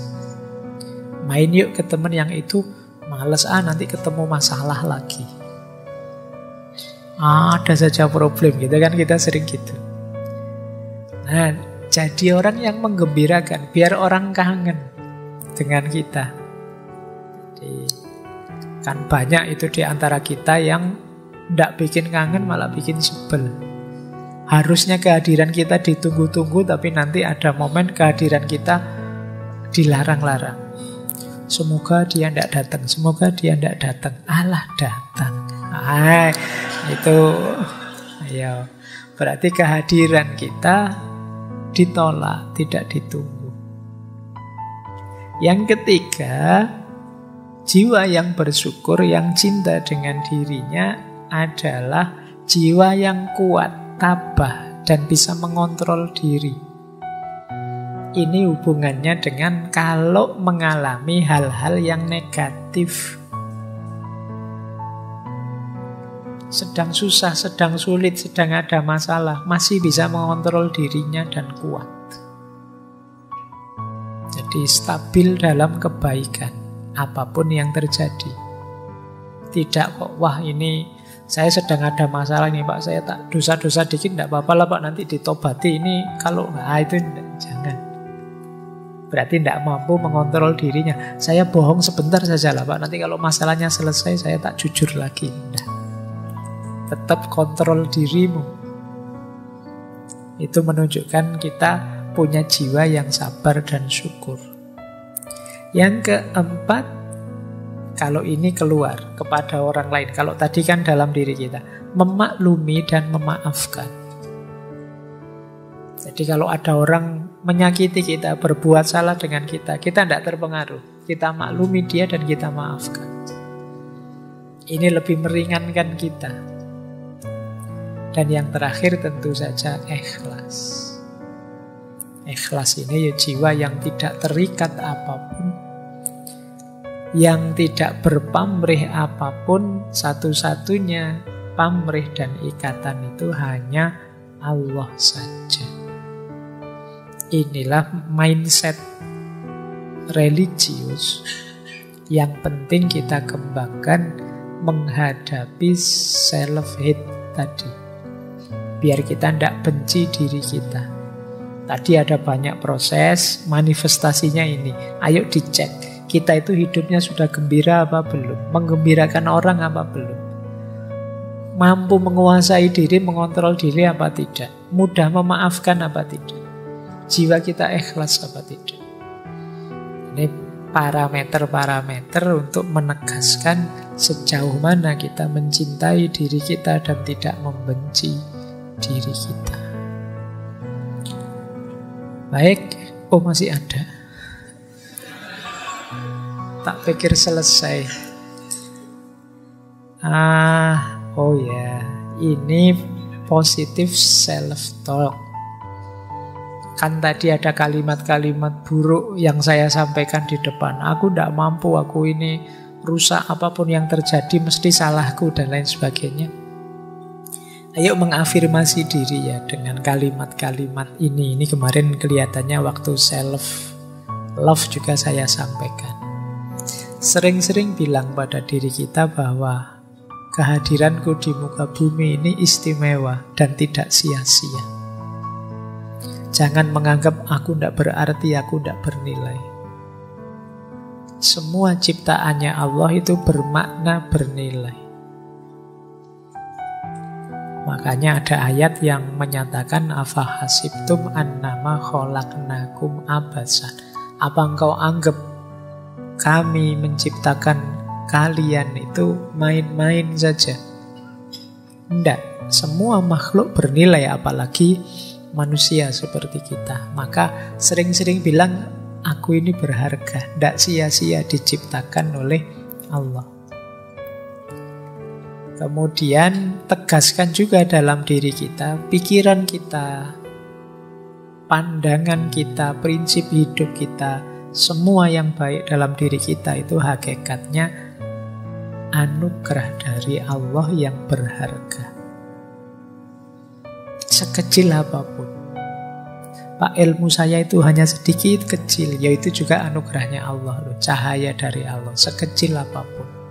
Main yuk ke teman yang itu, males nanti ketemu masalah lagi. Ada saja problem gitu kan, kita sering gitu. Nah, Jadi orang yang menggembirakan, biar orang kangen dengan kita. Jadi, kan banyak itu di antara kita yang tidak bikin kangen, malah bikin sebel. Harusnya kehadiran kita ditunggu-tunggu, tapi nanti ada momen kehadiran kita dilarang-larang. Semoga dia tidak datang, semoga dia tidak datang. Alah, datang. Itu ya, berarti kehadiran kita ditolak, tidak ditunggu. Yang ketiga, jiwa yang bersyukur, yang cinta dengan dirinya adalah jiwa yang kuat, tabah, dan bisa mengontrol diri. Ini hubungannya dengan kalau mengalami hal-hal yang negatif. Sedang susah, sedang sulit, sedang ada masalah, masih bisa mengontrol dirinya dan kuat. Jadi stabil dalam kebaikan, apapun yang terjadi. Tidak kok, wah ini saya sedang ada masalah nih Pak, saya tak dosa-dosa dikit, tidak apa-apa lah Pak, nanti ditobati. Ini kalau itu jangan. Berarti tidak mampu mengontrol dirinya. Saya bohong sebentar saja lah Pak, nanti kalau masalahnya selesai saya tak jujur lagi. Nah, tetap kontrol dirimu. Itu menunjukkan kita punya jiwa yang sabar dan syukur. Yang keempat, kalau ini keluar kepada orang lain. Kalau tadi kan dalam diri kita, memaklumi dan memaafkan. Jadi kalau ada orang menyakiti kita, berbuat salah dengan kita tidak terpengaruh. Kita maklumi dia dan kita maafkan. Ini lebih meringankan kita. Dan yang terakhir tentu saja ikhlas. Ikhlas ini ya jiwa yang tidak terikat apapun, yang tidak berpamrih apapun. Satu-satunya pamrih dan ikatan itu hanya Allah saja. Inilah mindset religius yang penting kita kembangkan menghadapi self-hate tadi. Biar kita tidak benci diri kita. Tadi ada banyak proses, manifestasinya ini. Ayo dicek, kita itu hidupnya sudah gembira apa belum? Menggembirakan orang apa belum? Mampu menguasai diri, mengontrol diri apa tidak? Mudah memaafkan apa tidak? Jiwa kita ikhlas apa tidak? Ini parameter-parameter untuk menegaskan sejauh mana kita mencintai diri kita dan tidak membenci diri kita. Baik, masih ada. Tak pikir selesai. Ini positive self-talk. Kan tadi ada kalimat-kalimat buruk yang saya sampaikan di depan. Aku tidak mampu, aku ini rusak, apapun yang terjadi mesti salahku dan lain sebagainya. Ayo mengafirmasi diri ya dengan kalimat-kalimat ini. Ini kemarin kelihatannya waktu self love juga saya sampaikan. Sering-sering bilang pada diri kita bahwa kehadiranku di muka bumi ini istimewa dan tidak sia-sia. Jangan menganggap aku tidak berarti, aku tidak bernilai. Semua ciptaannya Allah itu bermakna, bernilai. Makanya ada ayat yang menyatakan afahasibtum annama khalaqnakum abasan. Apa engkau anggap kami menciptakan kalian itu main-main saja? Tidak, semua makhluk bernilai, apalagi manusia seperti kita. Maka sering-sering bilang aku ini berharga, tidak sia-sia diciptakan oleh Allah. Kemudian tegaskan juga dalam diri kita, pikiran kita, pandangan kita, prinsip hidup kita, semua yang baik dalam diri kita itu hakikatnya anugerah dari Allah yang berharga. Sekecil apapun. Pak, ilmu saya itu hanya sedikit kecil, yaitu juga anugerahnya Allah loh, cahaya dari Allah, sekecil apapun.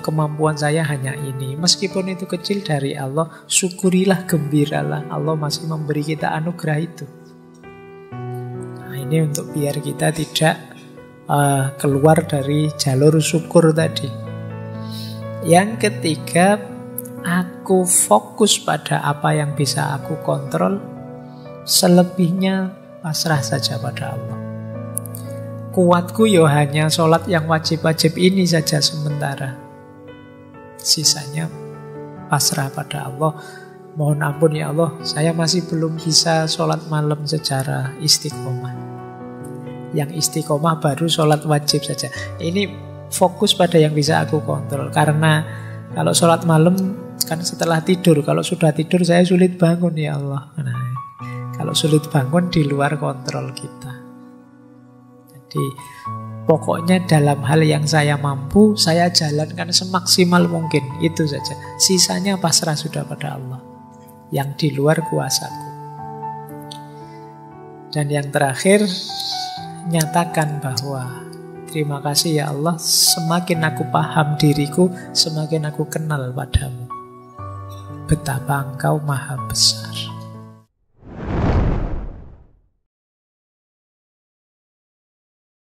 Kemampuan saya hanya ini. Meskipun itu kecil dari Allah, syukurilah, gembiralah. Allah masih memberi kita anugerah itu. Nah, ini untuk biar kita tidak keluar dari jalur syukur tadi. Yang ketiga, aku fokus pada apa yang bisa aku kontrol. Selebihnya pasrah saja pada Allah. Kuatku yo hanya sholat yang wajib-wajib ini saja sementara. Sisanya pasrah pada Allah. Mohon ampun ya Allah, saya masih belum bisa sholat malam secara istiqomah. Yang istiqomah baru sholat wajib saja. Ini fokus pada yang bisa aku kontrol. Karena kalau sholat malam kan setelah tidur. Kalau sudah tidur saya sulit bangun ya Allah. Nah, kalau sulit bangun di luar kontrol kita. Jadi pokoknya dalam hal yang saya mampu, saya jalankan semaksimal mungkin. Itu saja. Sisanya pasrah sudah pada Allah. Yang di luar kuasaku. Dan yang terakhir, nyatakan bahwa terima kasih ya Allah, semakin aku paham diriku, semakin aku kenal padamu. Betapa Engkau maha besar.